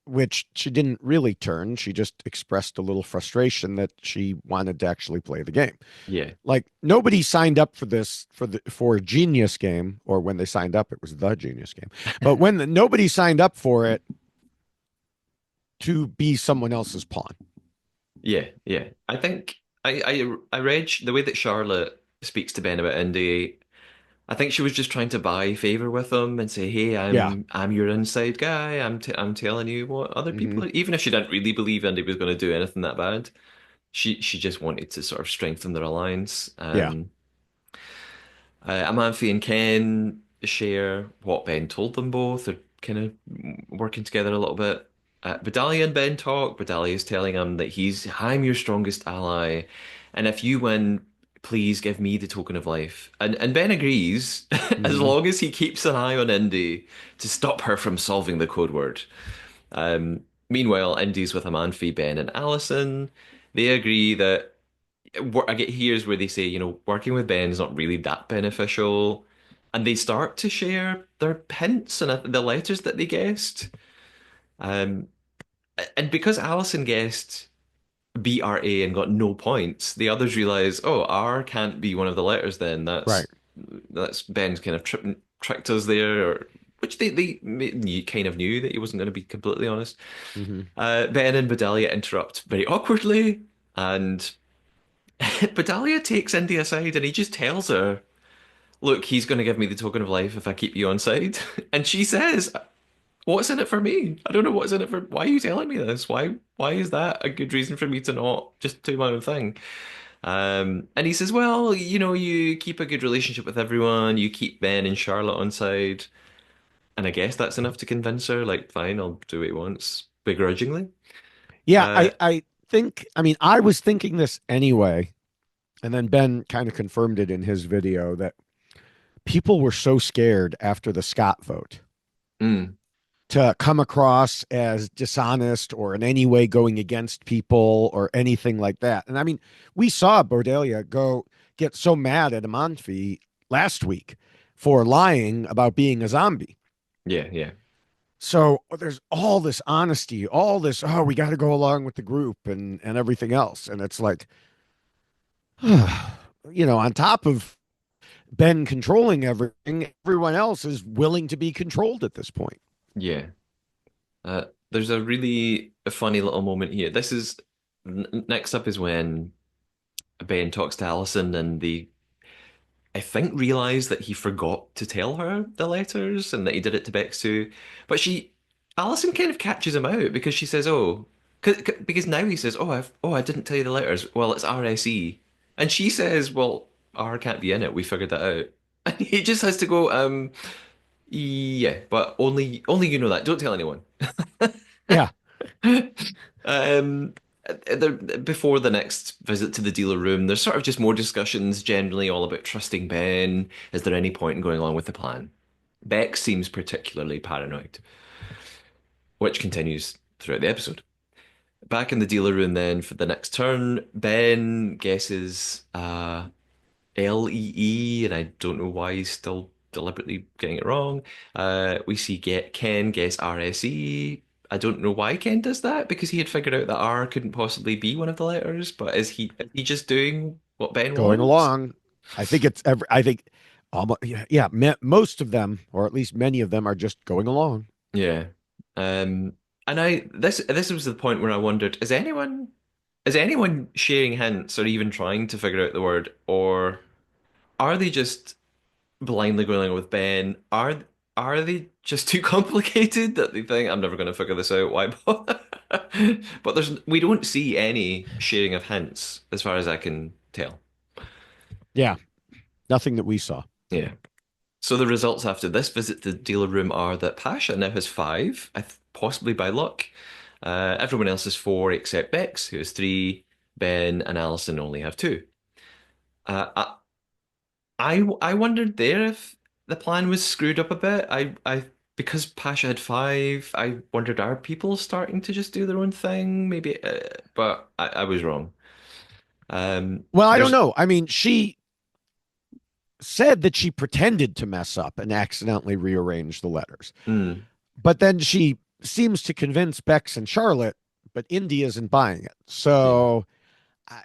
Speaker 2: which she didn't really turn. She just expressed a little frustration that she wanted to actually play the game.
Speaker 1: Yeah.
Speaker 2: Like nobody signed up for this for Genius Game, or when they signed up, it was the Genius Game. But nobody signed up for it to be someone else's pawn.
Speaker 1: Yeah, yeah. I think I read the way that Charlotte speaks to Ben about Indy. I think she was just trying to buy favor with him and say, "Hey,
Speaker 2: Yeah.
Speaker 1: I'm your inside guy. I'm telling you what other
Speaker 2: Hmm.
Speaker 1: people." Even if she didn't really believe Indy was going to do anything that bad, she just wanted to sort of strengthen their alliance.
Speaker 2: Yeah.
Speaker 1: Amalfi and Ken share what Ben told them both. They're kind of working together a little bit. Bedalia and Ben talk. Bedalia is telling him that I'm your strongest ally, and if you win, please give me the token of life. And Ben agrees, as
Speaker 2: Hmm.
Speaker 1: long as he keeps an eye on Indy to stop her from solving the code word. Meanwhile, Indy's with Amalfi, Ben, and Allison. They agree that I get here's where they say, working with Ben is not really that beneficial, and they start to share their hints and the letters that they guessed. Um, and because Allison guessed BRA and got no points, the others realize, oh, R can't be one of the letters. Then
Speaker 2: Right.
Speaker 1: that's Ben's kind of tricked us there, which they kind of knew that he wasn't going to be completely honest.
Speaker 2: Hmm.
Speaker 1: Ben and Bedelia interrupt very awkwardly, and Bedalia takes Indy aside and he just tells her, "Look, he's going to give me the token of life if I keep you on side." And she says, "What's in it for me? I don't know what's in it for. Why are you telling me this? Why is that a good reason for me to not just do my own thing?" And he says, "Well, you keep a good relationship with everyone. You keep Ben and Charlotte on side, and I guess that's enough to convince her. Like, fine, I'll do what he wants, begrudgingly."
Speaker 2: Yeah.
Speaker 1: Uh,
Speaker 2: I think, I mean, I was thinking this anyway. And then Ben kind of confirmed it in his video that people were so scared after the Scott vote
Speaker 1: mm,
Speaker 2: to come across as dishonest or in any way going against people or anything like that. And I mean, we saw Bordelia go get so mad at Amanfi last week for lying about being a zombie.
Speaker 1: yeah, yeah,
Speaker 2: So there's all this honesty, all this, oh, we got to go along with the group and everything else. And it's like, on top of Ben controlling everything, everyone else is willing to be controlled at this point.
Speaker 1: yeah. There's a really funny little moment here. Next up is when Ben talks to Allison and they, I think, realize that he forgot to tell her the letters and that he did it to Bex too. But Allison kind of catches him out because she says, "Oh, because now he says, I didn't tell you the letters. Well, it's RSE," and she says, "Well, R can't be in it. We figured that out." And he just has to go, yeah, but only you know that. Don't tell anyone."
Speaker 2: Yeah.
Speaker 1: Um, Before the next visit to the dealer room, there's sort of just more discussions generally all about trusting Ben. Is there any point in going along with the plan? Beck seems particularly paranoid, which continues throughout the episode. Back in the dealer room then for the next turn, Ben guesses LEE, and I don't know why he's still deliberately getting it wrong. We see Ken guess RSE. I don't know why Ken does that because he had figured out that R couldn't possibly be one of the letters. But is he just doing what Ben
Speaker 2: Going
Speaker 1: wants?
Speaker 2: along. I think almost, yeah, most of them, or at least many of them, are just going along.
Speaker 1: Yeah. Um, and this was the point where I wondered, is anyone sharing hints or even trying to figure out the word, or are they just blindly going along with Ben? Are they just too complicated that they think I'm never going to figure this out? Why bother? But we don't see any sharing of hints as far as I can tell.
Speaker 2: Yeah, nothing that we saw.
Speaker 1: Yeah. So the results after this visit to the dealer room are that Pasha now has five, possibly by luck. Everyone else has four except Bex, who has three. Ben and Allison only have two. Uh, I wondered there if the plan was screwed up a bit. Because Pasha had five, I wondered are people starting to just do their own thing? Maybe, but I was wrong.
Speaker 2: Well, I don't
Speaker 1: There's
Speaker 2: know. I mean, she said that she pretended to mess up and accidentally rearrange the letters.
Speaker 1: mm,
Speaker 2: But then she seems to convince Bex and Charlotte, but Indy isn't buying it.
Speaker 1: Yeah.
Speaker 2: So I,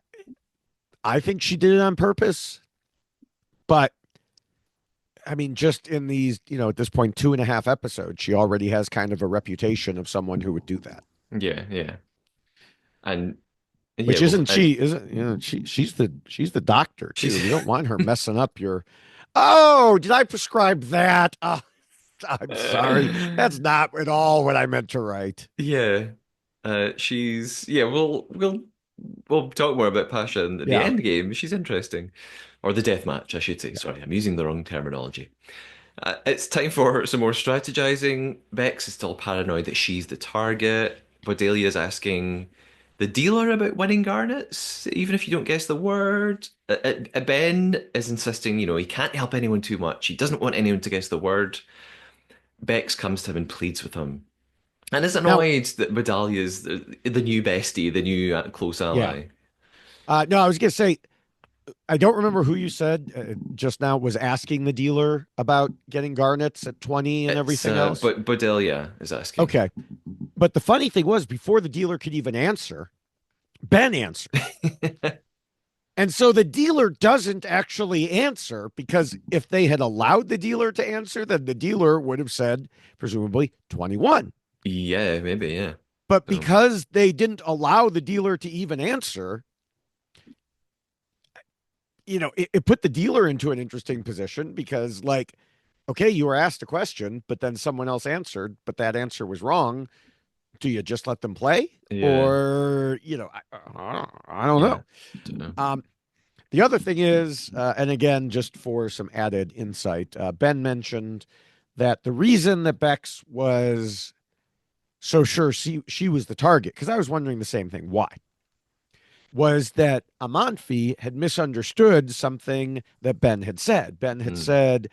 Speaker 2: I think she did it on purpose. But I mean, just in these, at this point, 2.5 episodes, she already has kind of a reputation of someone who would do that.
Speaker 1: Yeah, yeah. And yeah,
Speaker 2: Which
Speaker 1: well,
Speaker 2: isn't
Speaker 1: and
Speaker 2: she? Isn't she's the doctor too.
Speaker 1: she's
Speaker 2: You don't want her messing up your. Oh, did I prescribe that? Oh, I'm sorry. That's not at all what I meant to write.
Speaker 1: yeah. She's yeah, we'll talk more about Pasha in the
Speaker 2: Yeah,
Speaker 1: end game. She's interesting. Or the death match, I should say. Sorry, I'm using the wrong terminology. It's time for some more strategizing. Bex is still paranoid that she's the target. Bodelia's asking the dealer about winning garnets, even if you don't guess the word. Ben is insisting, he can't help anyone too much. He doesn't want anyone to guess the word. Bex comes to him and pleads with him. And is
Speaker 2: now,
Speaker 1: annoyed that Bodelia's the new bestie, the new close
Speaker 2: yeah.
Speaker 1: ally.
Speaker 2: No, I was gonna say I don't remember who you said just now was asking the dealer about getting garnets at 20 and
Speaker 1: It's
Speaker 2: everything else.
Speaker 1: but Bodelia is asking.
Speaker 2: Okay, but the funny thing was, before the dealer could even answer, Ben answers. And so the dealer doesn't actually answer because if they had allowed the dealer to answer, then the dealer would have said, presumably, 21.
Speaker 1: Yeah, maybe, yeah.
Speaker 2: But
Speaker 1: Um,
Speaker 2: because they didn't allow the dealer to even answer, it put the dealer into an interesting position because, like, okay, you were asked a question, but then someone else answered, but that answer was wrong. Do you just let them play?
Speaker 1: yeah,
Speaker 2: Or, I don't
Speaker 1: yeah.
Speaker 2: know.
Speaker 1: Don't know.
Speaker 2: Um, The other thing is, and again, just for some added insight, Ben mentioned that the reason that Bex was so sure she was the target, because I was wondering the same thing, why? Was that Amanfi had misunderstood something that Ben had said. Ben had
Speaker 1: Mm,
Speaker 2: said,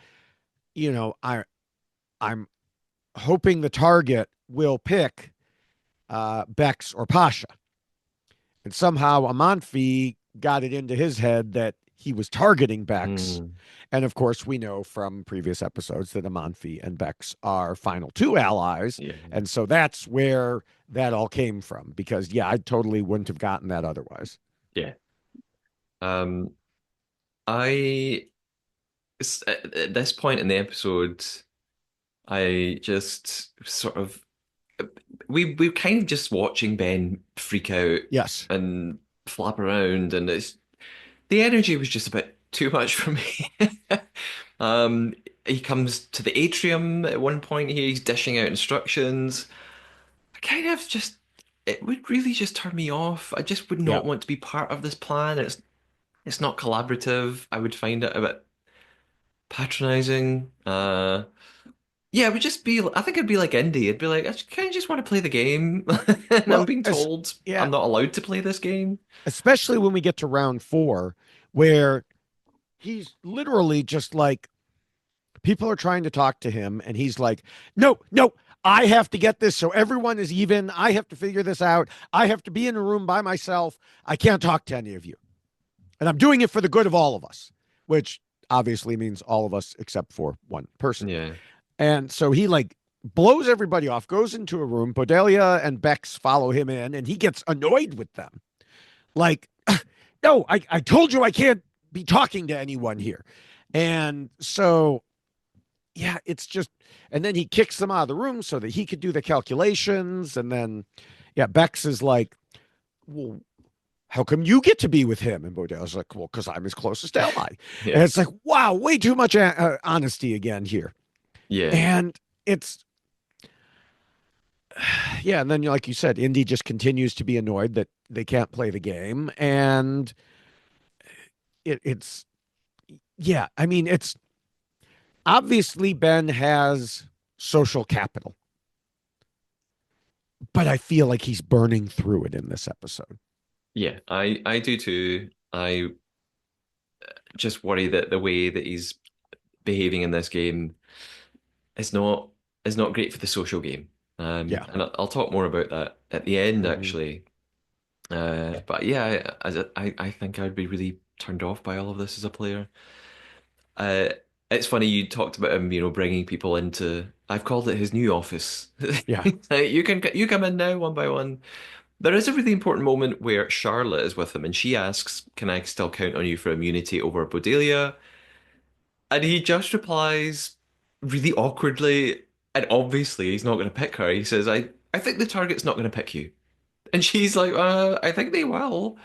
Speaker 2: I'm hoping the target will pick Bex or Pasha. And somehow Amanfi got it into his head that he was targeting Bex.
Speaker 1: mm,
Speaker 2: And of course, we know from previous episodes that Amanfi and Bex are final two allies.
Speaker 1: yeah,
Speaker 2: And so that's where that all came from. Because, yeah, I totally wouldn't have gotten that otherwise.
Speaker 1: yeah. Um, I at this point in the episode, I just sort of we kind of just watching Ben freak out
Speaker 2: Yes.
Speaker 1: and flap around, and it's the energy was just a bit too much for me. Um, he comes to the atrium at one point here, he's dishing out instructions. I kind of just it would really just turn me off. I just would
Speaker 2: Yeah.
Speaker 1: not want to be part of this plan. It's not collaborative. I would find it a bit patronizing. Yeah, it would just be I think it'd be like Indy. It'd be like, I kind of just want to play the game. And I'm
Speaker 2: Well,
Speaker 1: being told
Speaker 2: yeah,
Speaker 1: I'm not allowed to play this game.
Speaker 2: especially when we get to round four, where he's literally just like, people are trying to talk to him and he's like, no, no, I have to get this so everyone is even. I have to figure this out. I have to be in a room by myself. I can't talk to any of you, and I'm doing it for the good of all of us, which obviously means all of us except for one person.
Speaker 1: Yeah.
Speaker 2: And so he like blows everybody off, goes into a room. Bodelia and Bex follow him in, and he gets annoyed with them, like, no, I told you I can't be talking to anyone here. And so, yeah, it's just, and then he kicks them out of the room so that he could do the calculations. And then, yeah, Bex is like, well, how come you get to be with him? And Bodell's like, well, because I'm his closest ally. And
Speaker 1: Yeah.
Speaker 2: it's like, wow, way too much honesty again here.
Speaker 1: Yeah.
Speaker 2: And it's, yeah. And then, like you said, Indy just continues to be annoyed that they can't play the game. And it's, yeah, I mean, it's obviously Ben has social capital, but I feel like he's burning through it in this episode.
Speaker 1: Yeah. I do too. I just worry that the way that he's behaving in this game is not is not great for the social game.
Speaker 2: Yeah.
Speaker 1: And I'll talk more about that at the end,
Speaker 2: Mm-hmm.
Speaker 1: actually. But yeah, I think I'd be really turned off by all of this as a player. It's funny you talked about him, bringing people into. I've called it his new office.
Speaker 2: Yeah.
Speaker 1: You come in now one by one. There is a really important moment where Charlotte is with him and she asks, "Can I still count on you for immunity over Bodelia?" And he just replies really awkwardly and obviously he's not going to pick her. He says, I think the target's not going to pick you." And she's like, I think they will."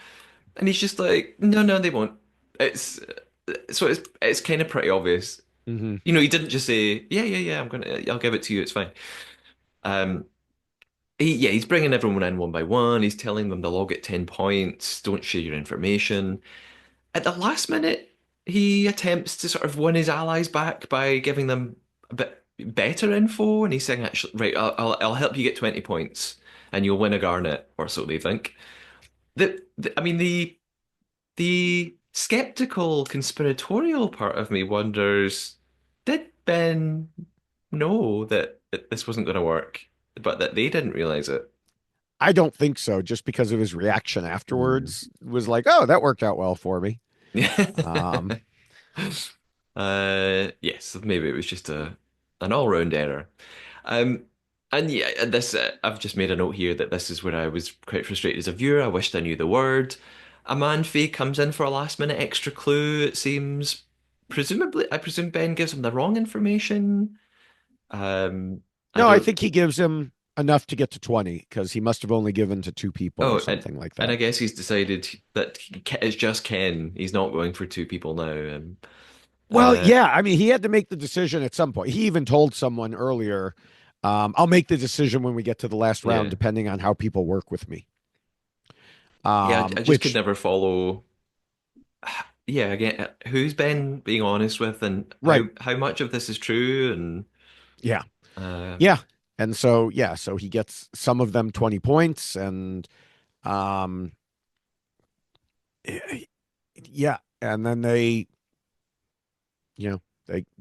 Speaker 1: And he's just like, "No, no, they won't." It's it's kind of pretty obvious.
Speaker 2: Hmm.
Speaker 1: He didn't just say, "Yeah, yeah, yeah, I'll give it to you. It's fine." Um, he's bringing everyone in one by one. He's telling them they'll all get 10 points. Don't share your information. At the last minute, he attempts to sort of win his allies back by giving them a bit better info, and he's saying, "Actually, right, I'll help you get 20 points, and you'll win a garnet," or so they think. I mean, the skeptical, conspiratorial part of me wonders, did Ben know that this wasn't going to work, but that they didn't realize it?
Speaker 2: I don't think so, just because of his reaction
Speaker 1: Hmm.
Speaker 2: afterwards was like, oh, that worked out well for me.
Speaker 1: Yeah.
Speaker 2: Um,
Speaker 1: Yes, maybe it was just an all-round error. Um, and yeah, and this I've just made a note here that this is where I was quite frustrated as a viewer. I wished I knew the word. Amanfi comes in for a last-minute extra clue. It seems, presumably, I presume Ben gives him the wrong information. Um, I
Speaker 2: no, I
Speaker 1: don't.
Speaker 2: think he gives him enough to get to 20 because he must have only given to two people or
Speaker 1: Oh,
Speaker 2: something like
Speaker 1: and I
Speaker 2: that.
Speaker 1: guess he's decided that it's just Ken. He's not going for two people now.
Speaker 2: Well,
Speaker 1: Uh,
Speaker 2: yeah, I mean, he had to make the decision at some point. He even told someone earlier, I'll make the decision when we get to the last round,
Speaker 1: yeah,
Speaker 2: depending on how people work with me.
Speaker 1: yeah. I just could
Speaker 2: Which,
Speaker 1: never follow. Yeah, again, who's Ben being honest with, and
Speaker 2: right.
Speaker 1: how much of this is true, and
Speaker 2: Yeah.
Speaker 1: uh,
Speaker 2: Yeah. And so, yeah, so he gets some of them 20 points and, um, yeah. And then they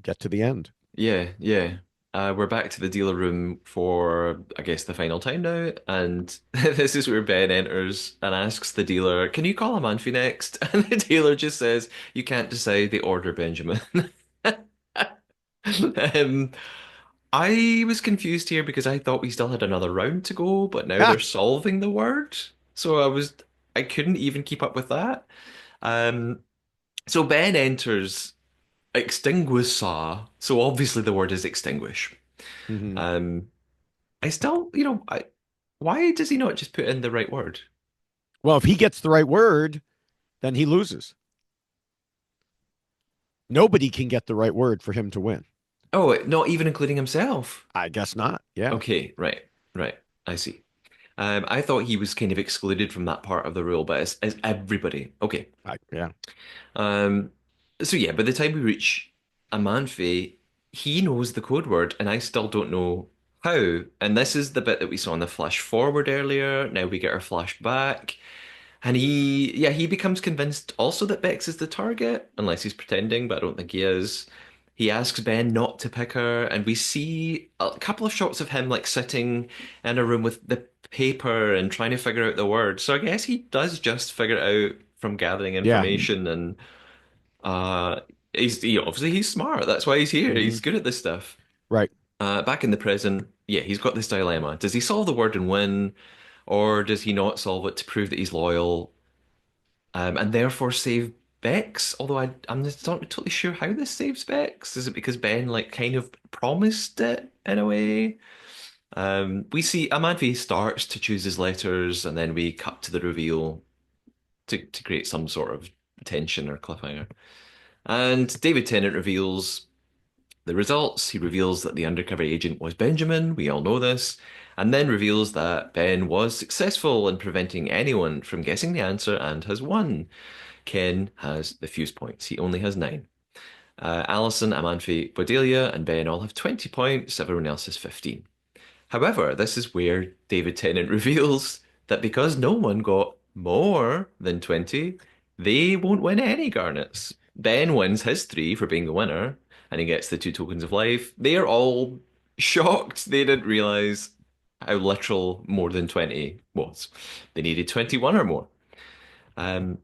Speaker 2: get to the end.
Speaker 1: yeah, yeah. We're back to the dealer room for, I guess, the final time now, and this is where Ben enters and asks the dealer, "Can you call a Manfi next?" And the dealer just says, "You can't decide the order, Benjamin." Um, I was confused here because I thought we still had another round to go, but now
Speaker 2: Ah.
Speaker 1: they're solving the word. So I couldn't even keep up with that. Um, so Ben enters extinguisher. So obviously the word is extinguish.
Speaker 2: Mhm.
Speaker 1: Um, I still, why does he not just put in the right word?
Speaker 2: Well, if he gets the right word, then he loses. Nobody can get the right word for him to win.
Speaker 1: Oh, not even including himself.
Speaker 2: I guess not. Yeah.
Speaker 1: Okay, right, right. I see. I thought he was kind of excluded from that part of the rule, but it's everybody. Okay.
Speaker 2: Yeah.
Speaker 1: Um, so yeah, by the time we reach Amanfi, he knows the code word, and I still don't know how. And this is the bit that we saw in the flash forward earlier. Now we get our flash back. And he becomes convinced also that Bex is the target, unless he's pretending, but I don't think he is. He asks Ben not to pick her, and we see a couple of shots of him like sitting in a room with the paper and trying to figure out the word. So I guess he does just figure it out from gathering
Speaker 2: Yeah.
Speaker 1: information, and uh, obviously he's smart. That's why he's here.
Speaker 2: Hmm.
Speaker 1: He's good at this stuff.
Speaker 2: Right.
Speaker 1: Back in the present, yeah, he's got this dilemma. Does he solve the word and win, or does he not solve it to prove that he's loyal? And therefore save Bex. Although I'm just not totally sure how this saves Bex. Is it because Ben like kind of promised it in a way? We see Amadvi starts to choose his letters, and then we cut to the reveal to create some sort of tension or cliffhanger. And David Tennant reveals the results. He reveals that the undercover agent was Benjamin. We all know this. And then reveals that Ben was successful in preventing anyone from guessing the answer and has won. Ken has the fuse points. He only has 9. Alison, Amanfi, Cordelia, and Ben all have 20 points. Everyone else has 15. However, this is where David Tennant reveals that because no one got more than 20, they won't win any garnets. Ben wins his 3 for being the winner, and he gets the 2 tokens of life. They are all shocked. They didn't realize how literal more than 20 was. They needed 21 or more. Um,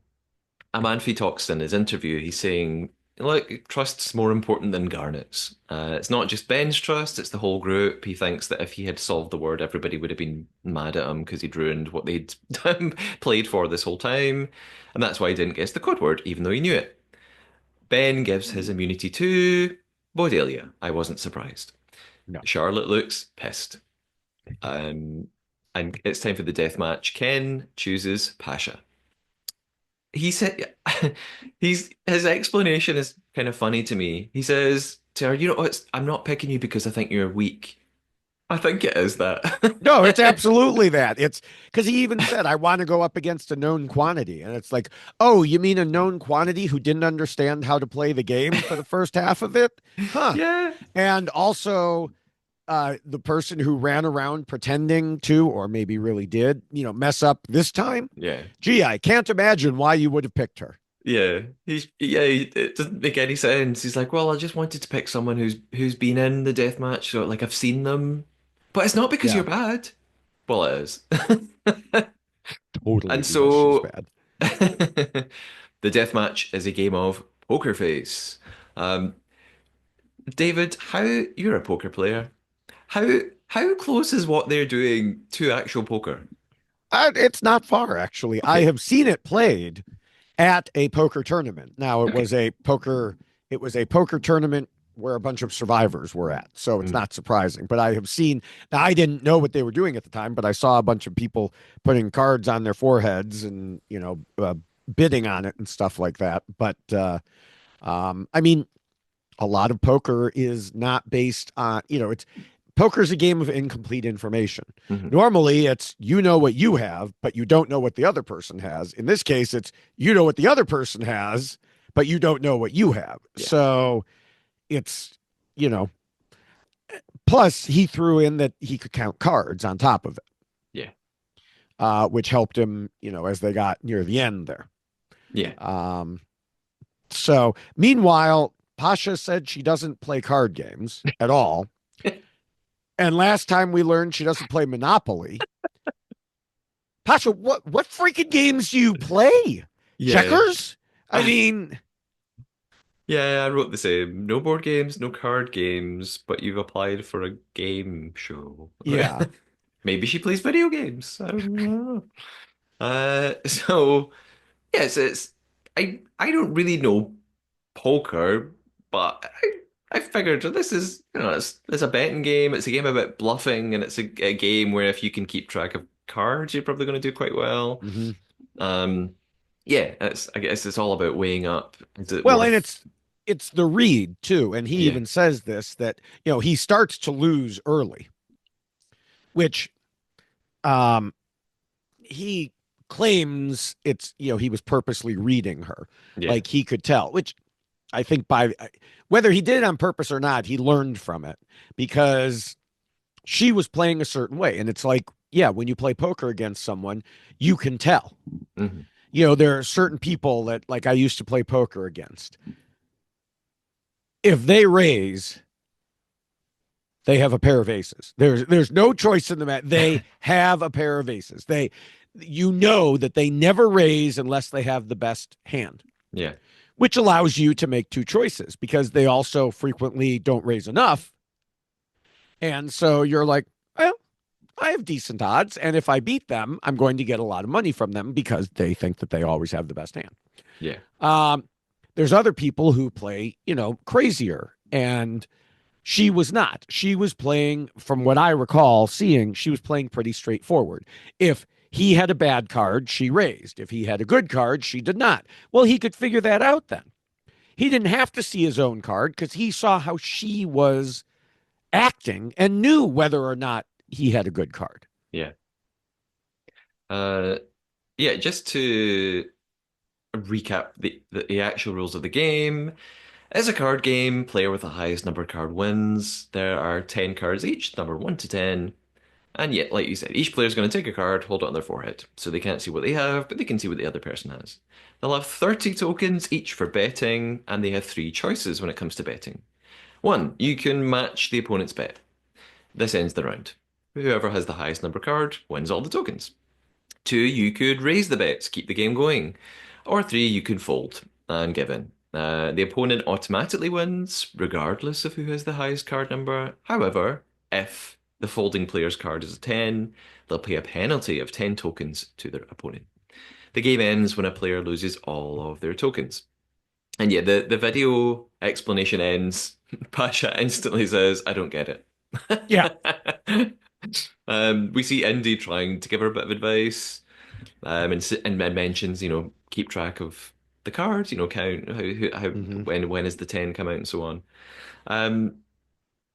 Speaker 1: Amanfi talks in his interview. He's saying Look, trust's more important than Garnet's. It's not just Ben's trust, it's the whole group. He thinks that if he had solved the word, everybody would have been mad at him because he'd ruined what they'd played for this whole time. And that's why he didn't guess the code word, even though he knew it. Ben gives his immunity to Bodelia. I wasn't surprised.
Speaker 2: No.
Speaker 1: Charlotte looks pissed. Um, and it's time for the death match. Ken chooses Pasha. He said his explanation is kind of funny to me. He says to her, "You know what? I'm not picking you because I think you're weak. I think it is
Speaker 2: No, it's
Speaker 1: that."
Speaker 2: absolutely that. It's because he even said, I want to go up against a known quantity. And it's like, oh, you mean a known quantity who didn't understand how to play the game for the first half of it? Huh.
Speaker 1: Yeah,
Speaker 2: And also, the person who ran around pretending to, or maybe really did, mess up this time.
Speaker 1: yeah,
Speaker 2: Gee, I can't imagine why you would have picked her.
Speaker 1: yeah. It doesn't make any sense. He's like, "Well, I just wanted to pick someone who's been in the death match, so like I've seen them, but it's not because
Speaker 2: Yeah,
Speaker 1: you're bad." Well, it is.
Speaker 2: totally
Speaker 1: And
Speaker 2: because she's
Speaker 1: so
Speaker 2: bad.
Speaker 1: the death match is a game of poker face. Um, David, how you're a poker player? How how close is what they're doing to actual poker?
Speaker 2: It's not far, actually. I
Speaker 1: Okay,
Speaker 2: have seen it played at a poker tournament. Now
Speaker 1: okay.
Speaker 2: it was a poker tournament where a bunch of survivors were at. So it's
Speaker 1: Mm,
Speaker 2: not surprising, but I have seen, now I didn't know what they were doing at the time, but I saw a bunch of people putting cards on their foreheads and, bidding on it and stuff like that. But I mean, a lot of poker is not based on, it's poker is a game of incomplete information.
Speaker 1: mhm.
Speaker 2: Normally, it's you know what you have, but you don't know what the other person has. In this case, it's you know what the other person has, but you don't know what you have.
Speaker 1: Yeah,
Speaker 2: So it's, you know, plus he threw in that he could count cards on top of it,
Speaker 1: yeah,
Speaker 2: which helped him, as they got near the end there.
Speaker 1: yeah.
Speaker 2: Um, so meanwhile, Pasha said she doesn't play card games at all. And last time we learned she doesn't play Monopoly. Pasha, what freaking games do you play?
Speaker 1: Yeah.
Speaker 2: Checkers? I mean,
Speaker 1: Yeah, I wrote the same. No board games, no card games, but you've applied for a game show.
Speaker 2: yeah.
Speaker 1: Maybe she plays video games. I don't know. So yes, it's I don't really know poker, but I figured this is it's a betting game. It's a game about bluffing, and it's a game where if you can keep track of cards, you're probably going to do quite well.
Speaker 2: Hmm.
Speaker 1: Um, yeah, I guess it's all about weighing up. Is it
Speaker 2: Well, and
Speaker 1: worth?
Speaker 2: it's the read too, and he
Speaker 1: Yeah,
Speaker 2: even says this that he starts to lose early, which um he claims it's he was purposely reading her,
Speaker 1: yeah,
Speaker 2: like he could tell, which I think by whether he did it on purpose or not, he learned from it because she was playing a certain way. And it's like, yeah, when you play poker against someone, you can tell.
Speaker 1: hmm
Speaker 2: There are certain people that, like, I used to play poker against. If they raise, they have a pair of aces. There's no choice in the mat. They have a pair of aces. You know that they never raise unless they have the best hand,
Speaker 1: yeah,
Speaker 2: which allows you to make two choices because they also frequently don't raise enough. And so you're like, well, I have decent odds. And if I beat them, I'm going to get a lot of money from them because they think that they always have the best hand.
Speaker 1: yeah,
Speaker 2: Um, there's other people who play, crazier. And she was not. She was playing, from what I recall seeing, she was playing pretty straightforward. If he had a bad card, she raised. If he had a good card, she did not. Well, he could figure that out then. He didn't have to see his own card because he saw how she was acting and knew whether or not he had a good card.
Speaker 1: yeah. Uh, yeah. Just to recap the actual rules of the game. It's a card game. Player with the highest number of card wins. There are 10 cards each, number 1 to 10. And yet, like you said, each player is going to take a card, hold it on their forehead. So they can't see what they have, but they can see what the other person has. They'll have 30 tokens each for betting, and they have three choices when it comes to betting. One, you can match the opponent's bet. This ends the round. Whoever has the highest number card wins all the tokens. Two, you could raise the bets, keep the game going. Or three, you could fold and give in. The opponent automatically wins, regardless of who has the highest card number. However, if the folding player's card is a 10, they'll pay a penalty of 10 tokens to their opponent. The game ends when a player loses all of their tokens. And yeah, the video explanation ends. Pasha instantly says, I don't get
Speaker 2: Yeah.
Speaker 1: it. We see Indy trying to give her a bit of advice, and mentions, keep track of the cards, count how
Speaker 2: Hmm.
Speaker 1: when is the 10 come out and so on. Um,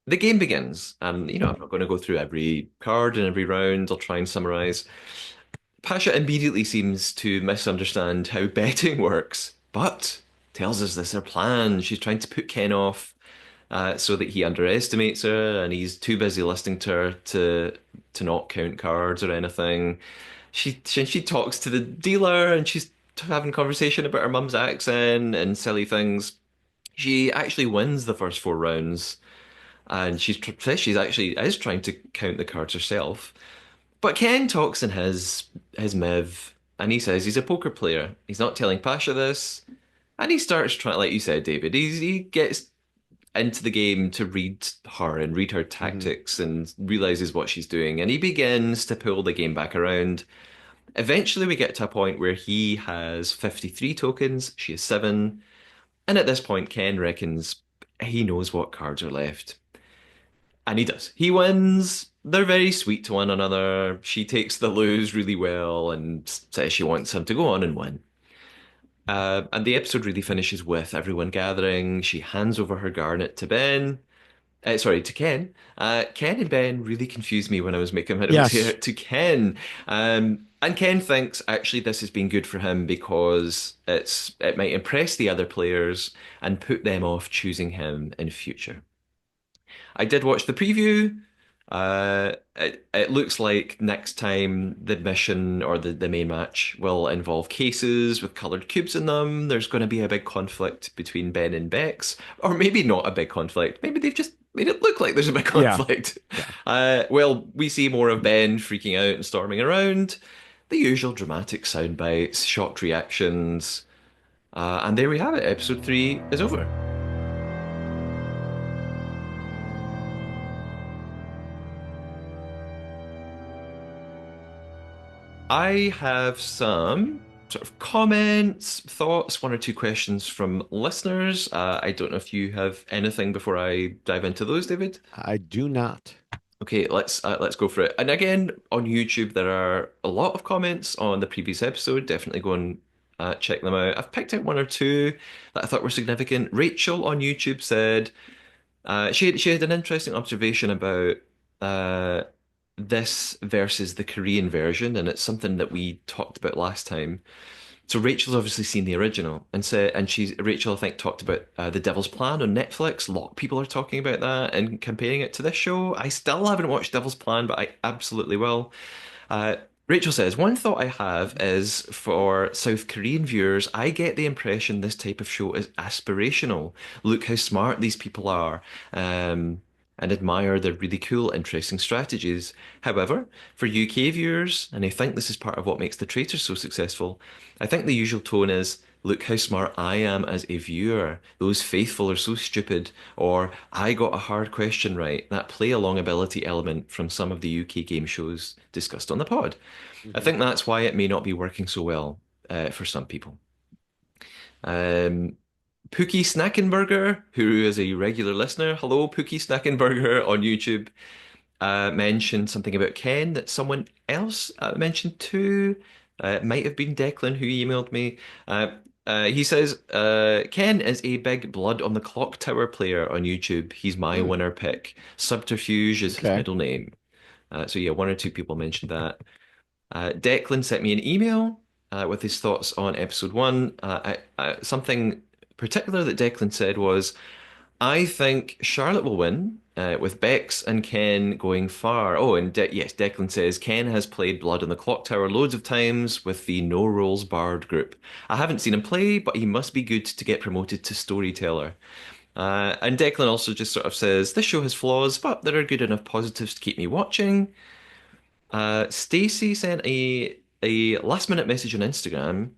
Speaker 1: the game begins, and I'm not going to go through every card in every round. I'll try and summarize. Pasha immediately seems to misunderstand how betting works, but tells us this is her plan. She's trying to put Ken off so that he underestimates her, and he's too busy listening to her to not count cards or anything. She talks to the dealer, and she's having a conversation about her mum's accent and silly things. She actually wins the first four rounds, and says she's actually is trying to count the cards herself. But Ken talks in his miv, and he says he's a poker player. He's not telling Pasha this, and he starts trying, like you said, David. He gets into the game to read her and read her
Speaker 2: Hmm.
Speaker 1: tactics and realizes what she's doing, and he begins to pull the game back around. Eventually, we get to a point where he has 53 tokens, she has 7, and at this point, Ken reckons he knows what cards are left. And he does. He wins. They're very sweet to one another. She takes the lose really well and says she wants him to go on and win. And the episode really finishes with everyone gathering. She hands over her garnet to Ben. Sorry, to Ken. Ken and Ben really confused me when I was making my notes here.
Speaker 2: Yes.
Speaker 1: To Ken. And Ken thinks actually this has been good for him because it might impress the other players and put them off choosing him in future. I did watch the preview. It looks like next time the mission or the main match will involve cases with coloured cubes in them. There's going to be a big conflict between Ben and Bex, or maybe not a big conflict. Maybe they've just made it look like there's a big
Speaker 2: Yeah.
Speaker 1: conflict.
Speaker 2: Yeah.
Speaker 1: Well, we see more of Ben freaking out and storming around. The usual dramatic sound bites, shocked reactions, and there we have it. Episode 3 is over. I have some sort of comments, thoughts, one or two questions from listeners. I don't know if you have anything before I dive into those, David.
Speaker 2: I do not.
Speaker 1: Okay, let's go for it. And again, on YouTube, there are a lot of comments on the previous episode. Definitely go and check them out. I've picked out one or two that I thought were significant. Rachel on YouTube said she had an interesting observation about uh, this versus the Korean version, and it's something that we talked about last time. So Rachel's obviously seen the original, and Rachel I think talked about The Devil's Plan on Netflix. A lot of people are talking about that and comparing it to this show. I still haven't watched Devil's Plan, but I absolutely will. Uh, Rachel says, one thought I have is for South Korean viewers, I get the impression this type of show is aspirational. Look how smart these people are, and admire their really cool, interesting strategies. However, for UK viewers, and I think this is part of what makes The Traitors so successful, I think the usual tone is, look how smart I am as a viewer. Those faithful are so stupid, or I got a hard question right. That play along ability element from some of the UK game shows discussed on the pod. I
Speaker 2: Hmm.
Speaker 1: think that's why it may not be working so well for some people. Um, Pookie Snackenberger, who is a regular listener, hello, Pookie Snackenberger on YouTube, mentioned something about Ken that someone else mentioned too. It might have been Declan who emailed me. He says Ken is a big blood on the clock tower player on YouTube. He's my
Speaker 2: Mm.
Speaker 1: winner pick. Subterfuge is his
Speaker 2: Okay.
Speaker 1: middle name. So yeah, one or two people mentioned that. Declan sent me an email with his thoughts on episode 1. Something particular that Declan said was, I think Charlotte will win with Bex and Ken going far. Oh, and yes, Declan says Ken has played Blood on the Clock Tower loads of times with the No Rules Bard group. I haven't seen him play, but he must be good to get promoted to storyteller. And Declan also just sort of says, this show has flaws, but there are good enough positives to keep me watching. Stacey sent a last minute message on Instagram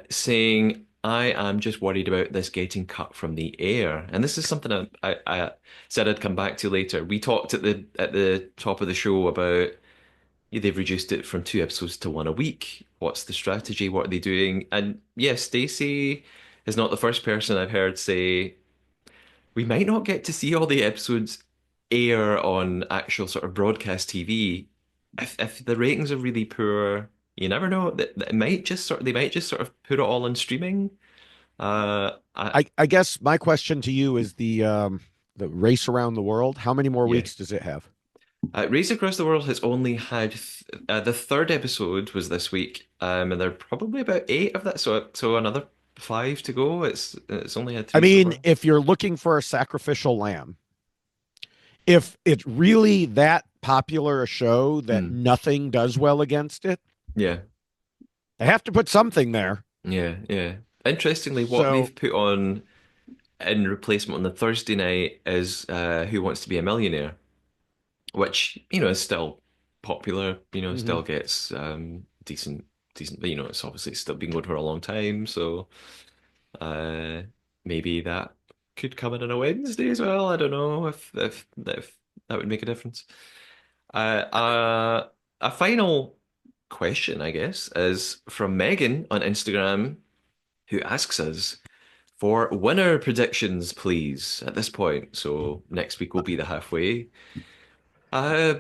Speaker 1: saying, I am just worried about this getting cut from the air. And this is something I said I'd come back to later. We talked at the top of the show about they've reduced it from 2 episodes to one a week. What's the strategy? What are they doing? And yes, Stacey is not the first person I've heard say we might not get to see all the episodes air on actual sort of broadcast TV. If the ratings are really poor, you never know. That it might just sort they might just sort of put it all on streaming. I
Speaker 2: I guess my question to you is the race around the world. How many more
Speaker 1: Yeah.
Speaker 2: weeks does it have?
Speaker 1: Race Across the World has only had the third episode was this week, and there are probably about eight of that, so another five to go. It's only had
Speaker 2: I
Speaker 1: three so
Speaker 2: mean,
Speaker 1: far.
Speaker 2: if you're looking for a sacrificial lamb, if it's really that popular a show that
Speaker 1: Hmm.
Speaker 2: nothing does well against it,
Speaker 1: Yeah,
Speaker 2: they have to put something there.
Speaker 1: yeah. Interestingly, what
Speaker 2: So,
Speaker 1: they've put on in replacement on the Thursday night is Who Wants to Be a Millionaire, which is still popular.
Speaker 2: mhm.
Speaker 1: Still gets decent. But it's obviously still been going for a long time, so. Uh, Maybe that could come in on a Wednesday as well. I don't know if that would make a difference. A final question, I guess, is from Megan on Instagram, who asks us for winner predictions, please, at this point. So next week will be the halfway. Uh,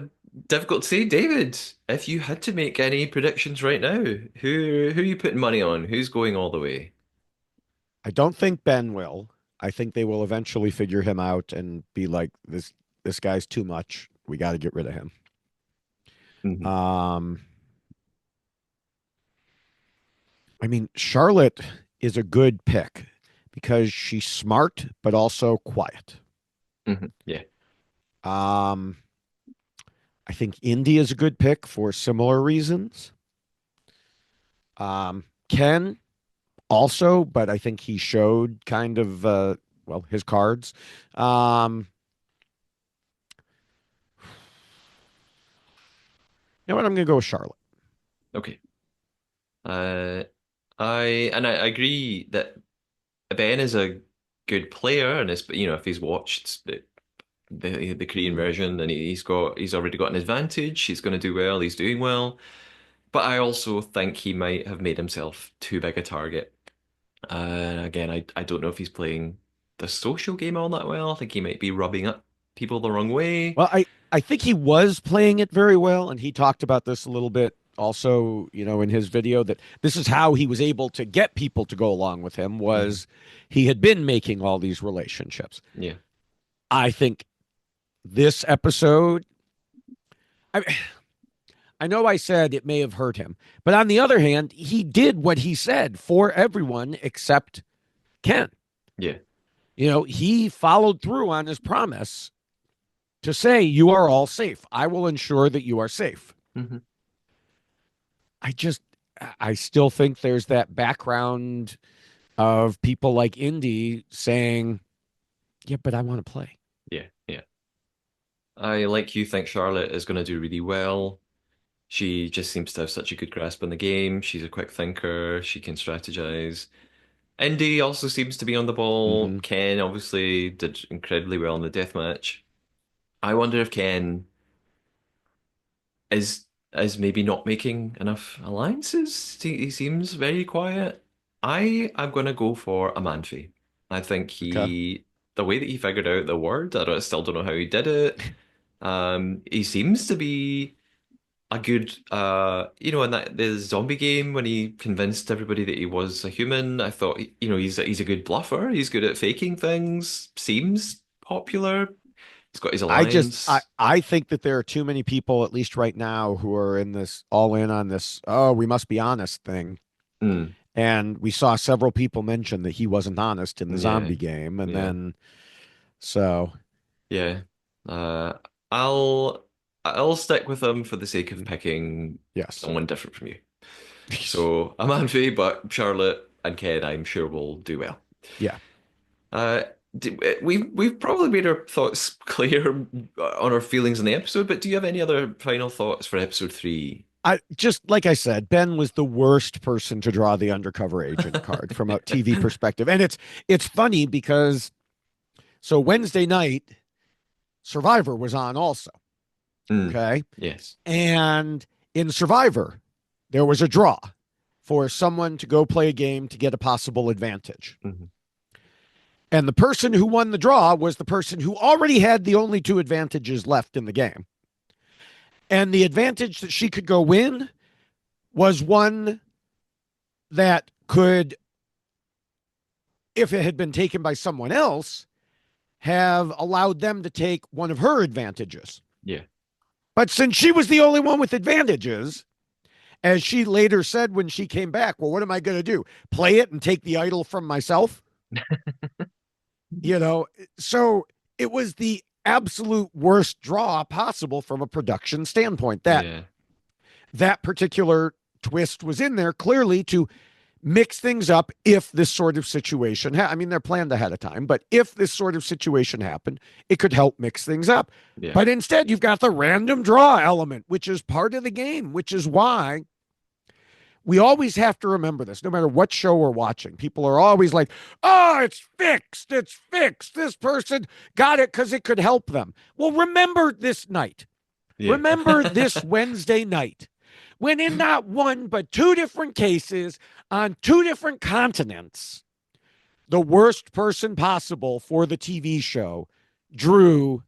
Speaker 1: Difficult to say, David. If you had to make any predictions right now, who are you putting money on? Who's going all the way?
Speaker 2: I don't think Ben will. I think they will eventually figure him out and be like, this guy's too much. We got to get rid of him.
Speaker 1: Mhm.
Speaker 2: Um, I mean, Charlotte is a good pick because she's smart but also quiet.
Speaker 1: Yeah.
Speaker 2: Um, I think Indy is a good pick for similar reasons. Ken also, but I think he showed kind of well his cards. Um, you know what? I'm going to go with Charlotte.
Speaker 1: Okay. Uh, I agree that Ben is a good player, and if he's watched the Korean
Speaker 2: Mm.
Speaker 1: version, and he's already got an advantage. He's going to do well. He's doing well, but I also think he might have made himself too big a target. Again, I don't know if he's playing the social game all that well. I think he might be rubbing up people the wrong way.
Speaker 2: Well, I think he was playing it very well, and he talked about this a little bit also, in his video that this is how he was able to get people to go along with him
Speaker 1: Hmm.
Speaker 2: was he had been making all these relationships.
Speaker 1: Yeah,
Speaker 2: I think this episode, I, I know I said it may have hurt him, but on the other hand, he did what he said for everyone except Ken.
Speaker 1: yeah.
Speaker 2: He followed through on his promise to say, you are all safe. I will ensure that you are safe.
Speaker 1: Hmm.
Speaker 2: I just, I still think there's that background of people like Indy saying, yeah, but I want to play.
Speaker 1: Yeah. I, like you, think Charlotte is going to do really well. She just seems to have such a good grasp on the game. She's a quick thinker. She can strategize. Indy also seems to be on the ball.
Speaker 2: Mm-hmm.
Speaker 1: Ken obviously did incredibly well in the death match. I wonder if Ken is is maybe not making enough alliances. He seems very quiet. I am going to go for Amanfi. I think
Speaker 2: Okay.
Speaker 1: the way that he figured out the word, I still don't know how he did it. He seems to be a good in that the zombie game when he convinced everybody that he was a human. I thought he's a good bluffer. He's good at faking things. Seems popular. He's got his alliance.
Speaker 2: I think that there are too many people, at least right now, who are in this all in on this, oh, we must be honest thing.
Speaker 1: Mm,
Speaker 2: And we saw several people mention that he wasn't honest in the
Speaker 1: yeah,
Speaker 2: zombie game. And
Speaker 1: yeah,
Speaker 2: then, so,
Speaker 1: yeah. Uh, I'll I'll stick with him for the sake of picking
Speaker 2: yes.
Speaker 1: someone different from you. So I'm Anfi, but Charlotte and Ken, I'm sure will do well.
Speaker 2: Yeah.
Speaker 1: Uh, we've probably made our thoughts clear on our feelings in the episode, but do you have any other final thoughts for episode 3?
Speaker 2: I just like I said, Ben was the worst person to draw the undercover agent card from a TV perspective. And it's funny because so Wednesday night Survivor was on also.
Speaker 1: Mm,
Speaker 2: Okay.
Speaker 1: yes.
Speaker 2: And in Survivor, there was a draw for someone to go play a game to get a possible advantage.
Speaker 1: Mhm.
Speaker 2: And the person who won the draw was the person who already had the only two advantages left in the game. And the advantage that she could go win was one that could, if it had been taken by someone else, have allowed them to take one of her advantages.
Speaker 1: Yeah.
Speaker 2: But since she was the only one with advantages, as she later said when she came back, well, what am I going to do? Play it and take the idol from myself? You know, so it was the absolute worst draw possible from a production standpoint.
Speaker 1: Yeah.
Speaker 2: That particular twist was in there clearly to mix things up if this sort of situation I mean they're planned ahead of time, but if this sort of situation happened, it could help mix things up.
Speaker 1: Yeah.
Speaker 2: But instead you've got the random draw element, which is part of the game, which is why we always have to remember this no matter what show we're watching. People are always like, oh, it's fixed, this person got it because it could help them. Well, remember this night,
Speaker 1: Yeah.
Speaker 2: remember this Wednesday night, when in not one but two different cases on two different continents, the worst person possible for the TV show drew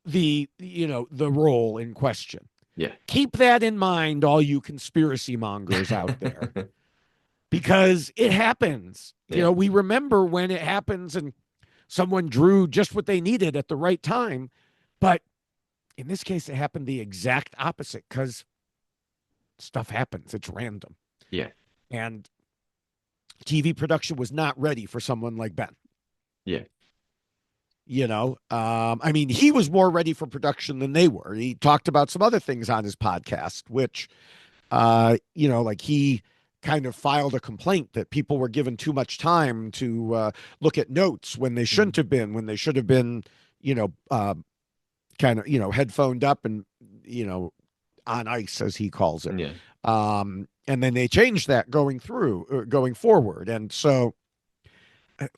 Speaker 2: the role in question.
Speaker 1: Yeah.
Speaker 2: Keep that in mind, all you conspiracy mongers out there, because it happens.
Speaker 1: Yeah.
Speaker 2: We remember when it happens and someone drew just what they needed at the right time. But in this case, it happened the exact opposite because stuff happens. It's random.
Speaker 1: Yeah.
Speaker 2: And TV production was not ready for someone like Ben.
Speaker 1: Yeah.
Speaker 2: I mean, he was more ready for production than they were. He talked about some other things on his podcast, which, like he kind of filed a complaint that people were given too much time to look at notes when they shouldn't
Speaker 1: Mhm.
Speaker 2: have been, when they should have been, kind of, headphoned up and, on ice, as he calls it.
Speaker 1: Yeah.
Speaker 2: And then they changed that going forward. And so,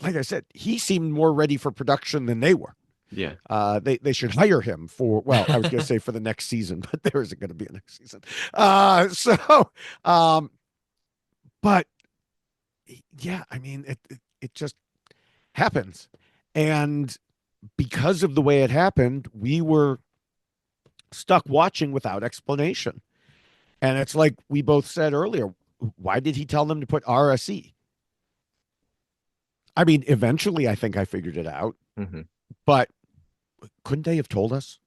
Speaker 2: like I said, he seemed more ready for production than they were.
Speaker 1: Yeah.
Speaker 2: They should hire him for, well, I was going to say for the next season, but there isn't going to be a next season. Um, but yeah, I mean, it just happens. And because of the way it happened, we were stuck watching without explanation. And it's like we both said earlier, why did he tell them to put RSE? I mean, eventually I think I figured it out,
Speaker 1: Hmm.
Speaker 2: but couldn't they have told us?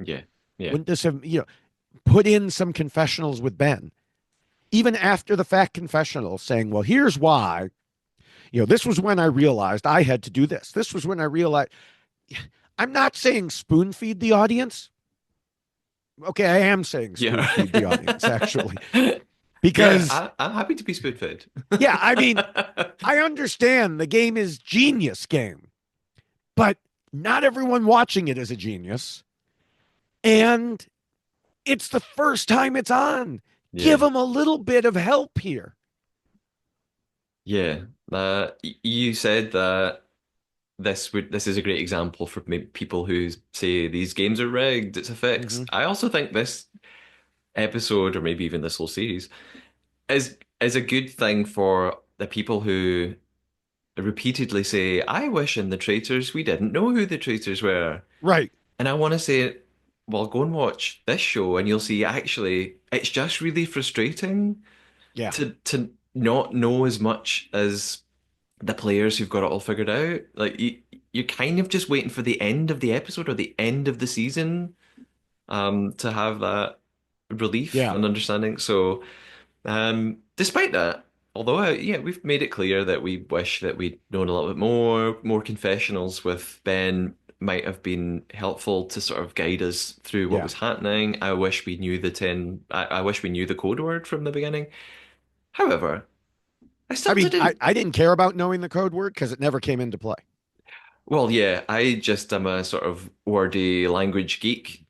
Speaker 1: Yeah. Yeah.
Speaker 2: Wouldn't this have, put in some confessionals with Ben, even after the fact confessionals saying, well, here's why, this was when I realized I had to do this. This was when I realized I'm not saying spoon feed the audience. Okay, I am saying spoon
Speaker 1: Yeah.
Speaker 2: feed the audience, actually,
Speaker 1: Yeah.
Speaker 2: because,
Speaker 1: I'm happy to be spoon fed.
Speaker 2: yeah, I mean, I understand the game is genius game, but not everyone watching it is a genius. And it's the first time it's on. Give
Speaker 1: Yeah.
Speaker 2: them a little bit of help here.
Speaker 1: Yeah. You said that this is a great example for maybe people who say these games are rigged, it's a fix.
Speaker 2: Mm-hmm.
Speaker 1: I also think this episode, or maybe even this whole series, is a good thing for the people who repeatedly say, I wish in the traitors we didn't know who the traitors were.
Speaker 2: Right.
Speaker 1: And I want to say, well, go and watch this show and you'll see actually it's just really frustrating
Speaker 2: Yeah.
Speaker 1: to not know as much as the players who've got it all figured out. Like you're kind of just waiting for the end of the episode or the end of the season to have that relief
Speaker 2: Yeah.
Speaker 1: and understanding. So despite that, although yeah, we've made it clear that we wish that we'd known a little bit more confessionals with Ben might have been helpful to sort of guide us through what
Speaker 2: Yeah.
Speaker 1: was happening. I wish we knew the 10, I wish we knew the code word from the beginning. However, I
Speaker 2: I
Speaker 1: still
Speaker 2: mean, I,
Speaker 1: didn't.
Speaker 2: I didn't care about knowing the code word because it never came into play.
Speaker 1: Well, yeah, I just am a sort of wordy language geek.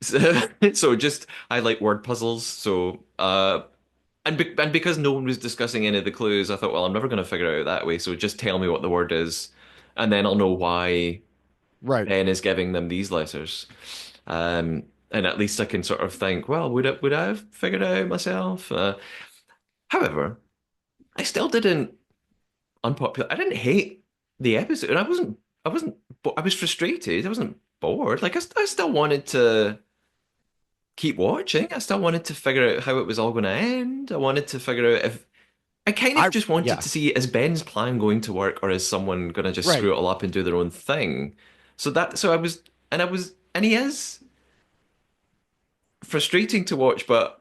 Speaker 1: So just I like word puzzles. So and because no one was discussing any of the clues, I thought, well, I'm never going to figure it out that way. So just tell me what the word is, and then I'll know why
Speaker 2: Right.
Speaker 1: Ben is giving them these letters. And at least I can sort of think, well, would I have figured it out myself? However, I still didn't unpopular. I didn't hate the episode, and I was frustrated. I wasn't bored. Like I still wanted to keep watching. I still wanted to figure out how it was all going to end. I wanted to figure out if I kind of just wanted
Speaker 2: Yeah.
Speaker 1: to see is Ben's plan going to work, or is someone going to just
Speaker 2: Right.
Speaker 1: screw it all up and do their own thing? So and he is frustrating to watch, but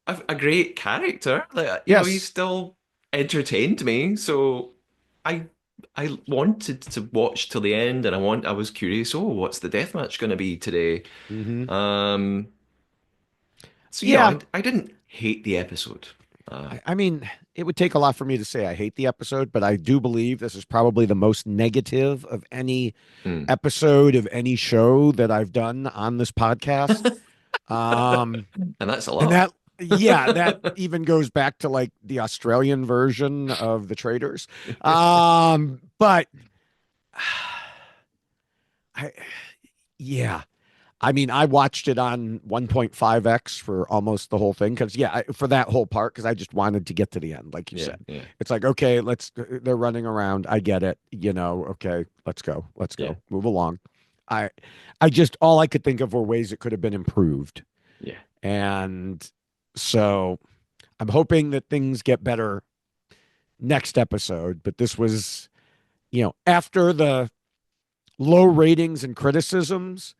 Speaker 1: a great character. Like, he's
Speaker 2: Yes.
Speaker 1: still entertained me. So I I wanted to watch till the end, and I was curious. Oh, what's the death match going to be today?
Speaker 2: Hmm.
Speaker 1: Um, so
Speaker 2: Yeah.
Speaker 1: I didn't hate the episode.
Speaker 2: I mean, it would take a lot for me to say I hate the episode, but I do believe this is probably the most negative of any
Speaker 1: Hmm.
Speaker 2: episode of any show that I've done on this podcast. Um,
Speaker 1: And that's a
Speaker 2: and
Speaker 1: lot.
Speaker 2: yeah, that even goes back to like the Australian version of the Traders. But I, yeah, I mean, I watched it on 1.5x for almost the whole thing because, yeah, for that whole part, because I just wanted to get to the end, like you
Speaker 1: Yeah,
Speaker 2: said.
Speaker 1: yeah,
Speaker 2: It's like, okay, they're running around. I get it. Okay, let's
Speaker 1: yeah,
Speaker 2: go, move along. I, I just, all I could think of were ways it could have been improved.
Speaker 1: yeah.
Speaker 2: And so I'm hoping that things get better next episode. But this was, after the low ratings and criticisms,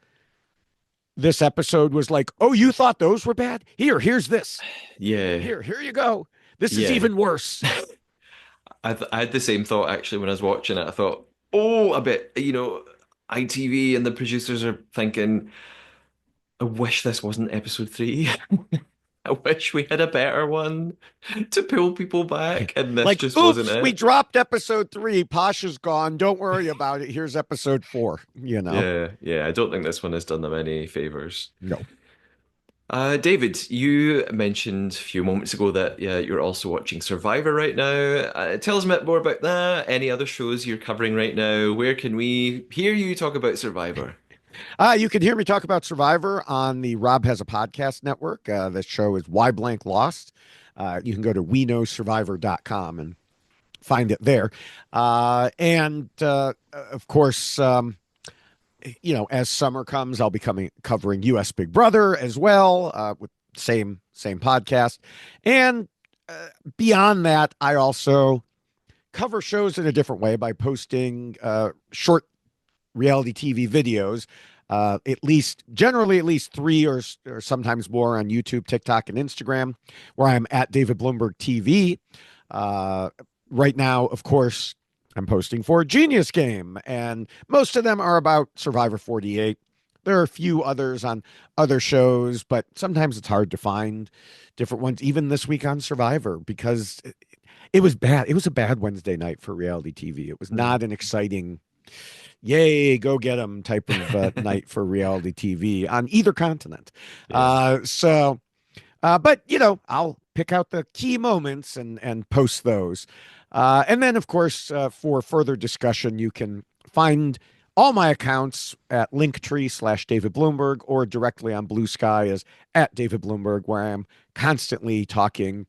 Speaker 2: this episode was like, oh, you thought those were bad? Here's this.
Speaker 1: Yeah,
Speaker 2: Here you go. This is
Speaker 1: yeah.
Speaker 2: even worse.
Speaker 1: I had the same thought actually when I was watching it. I thought, oh, I bet, ITV and the producers are thinking, I wish this wasn't episode three. I wish we had a better one to pull people back, and this
Speaker 2: Like,
Speaker 1: just wasn't
Speaker 2: oops, we
Speaker 1: it.
Speaker 2: dropped episode 3. Pasha's gone. Don't worry about it. Here's episode 4.
Speaker 1: Yeah, yeah. I don't think this one has done them any favors.
Speaker 2: No.
Speaker 1: David, you mentioned a few moments ago that yeah, you're also watching Survivor right now. Tell us a bit more about that. Any other shows you're covering right now? Where can we hear you talk about Survivor?
Speaker 2: You can hear me talk about Survivor on the Rob Has a Podcast network. The show is Why Blank Lost. You can go to weknowsurvivor.com and find it there. And of course, as summer comes, I'll be covering U.S. Big Brother as well, with same podcast. And beyond that, I also cover shows in a different way by posting short reality TV videos. Generally at least 3 or sometimes more on YouTube, TikTok, and Instagram, where I'm at David Bloomberg TV. Uh, right now, of course, I'm posting for Genius Game, and most of them are about Survivor 48. There are a few others on other shows, but sometimes it's hard to find different ones, even this week on Survivor, because it was bad. It was a bad Wednesday night for reality TV. It was
Speaker 1: Hmm.
Speaker 2: not an exciting, yay, go get them type of night for reality TV on either continent.
Speaker 1: Yeah.
Speaker 2: But I'll pick out the key moments and post those. And then, of course, for further discussion, you can find all my accounts at Linktree/David Bloomberg or directly on Blue Sky as at David Bloomberg, where I'm constantly talking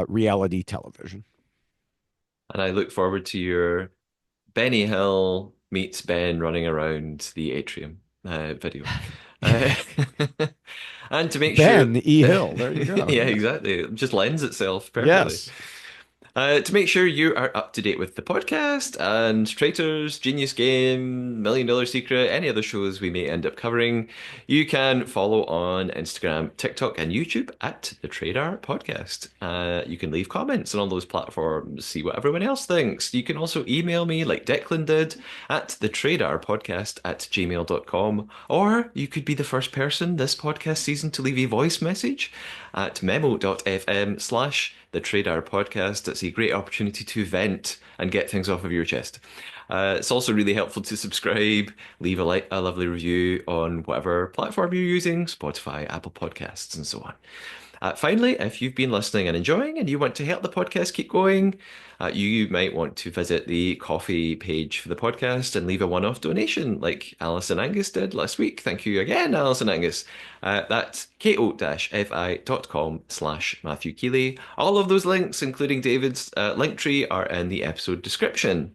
Speaker 2: reality television.
Speaker 1: And I look forward to your Benny Hill meets Ben running around the atrium video. Uh, and to make sure,
Speaker 2: Ben E. Hill. There you go.
Speaker 1: yeah,
Speaker 2: Yeah.
Speaker 1: exactly. It just lends itself perfectly.
Speaker 2: Yes.
Speaker 1: To make sure you are up to date with the podcast and Traitors, Genius Game, Million Dollar Secret, any other shows we may end up covering, you can follow on Instagram, TikTok, and YouTube at the Trader Podcast. You can leave comments on all those platforms, see what everyone else thinks. You can also email me like Declan did at thetradarpodcast@gmail.com, or you could be the first person this podcast season to leave a voice message at memo.fm/the Trader Podcast. It's a great opportunity to vent and get things off of your chest. It's also really helpful to subscribe, leave a lovely review on whatever platform you're using, Spotify, Apple Podcasts, and so on. Finally, if you've been listening and enjoying and you want to help the podcast keep going, you might want to visit the coffee page for the podcast and leave a one-off donation like Alice and Angus did last week. Thank you again, Alice and Angus. That's ko-fi.com/Matthew Keeley. All of those links, including David's link tree, are in the episode description.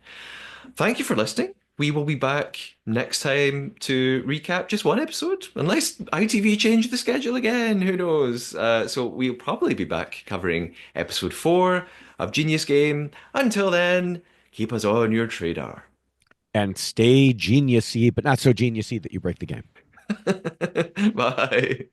Speaker 1: Thank you for listening. We will be back next time to recap just one episode, unless ITV change the schedule again. Who knows? So we'll probably be back covering episode 4 of Genius Game. Until then, keep us on your radar.
Speaker 2: And stay geniusy, but not so geniusy that you break the game.
Speaker 1: Bye.